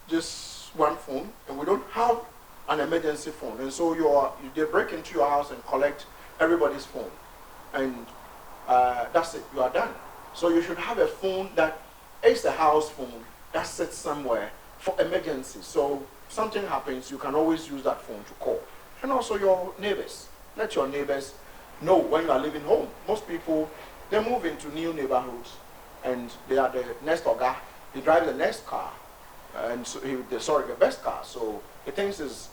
just one phone, and we don't have an emergency phone. And so they break into your house and collect everybody's phone. And that's it, you are done. So you should have a phone that is a house phone that sits somewhere for emergency. So something happens, you can always use that phone to call. And also your neighbors. Let your neighbors know when you are leaving home. Most people, they move into new neighborhoods and they are the next guy. He drives the next car, and so the best car. So he thinks is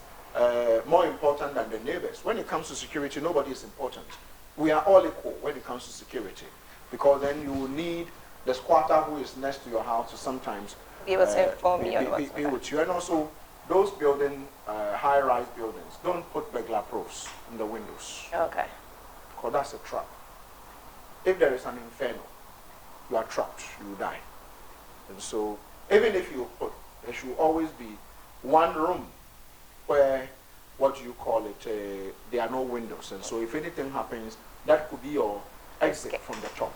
more important than the neighbors. When it comes to security, nobody is important. We are all equal when it comes to security, because then you will need the squatter who is next to your house to sometimes Be able to inform you on what's be with you. And also, those building, high-rise buildings, don't put burglar proofs in the windows, Okay. because that's a trap. If there is an inferno, you are trapped, you will die. And so, even if you put, there should always be one room where, what do you call it, there are no windows. And so if anything happens, that could be your exit from the top.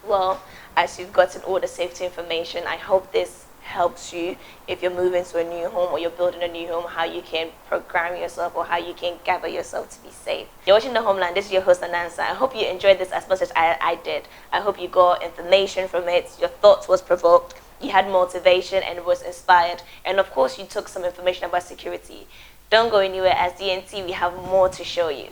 Well, as you've gotten all the safety information, I hope this helps you if you're moving to a new home or you're building a new home, how you can program yourself or how you can gather yourself to be safe. You're watching The Homeland. This is your host, Anansa. I hope you enjoyed this as much as I did. I hope you got information from it, your thoughts was provoked, you had motivation and was inspired, and of course you took some information about security. Don't go anywhere. As DNT, we have more to show you.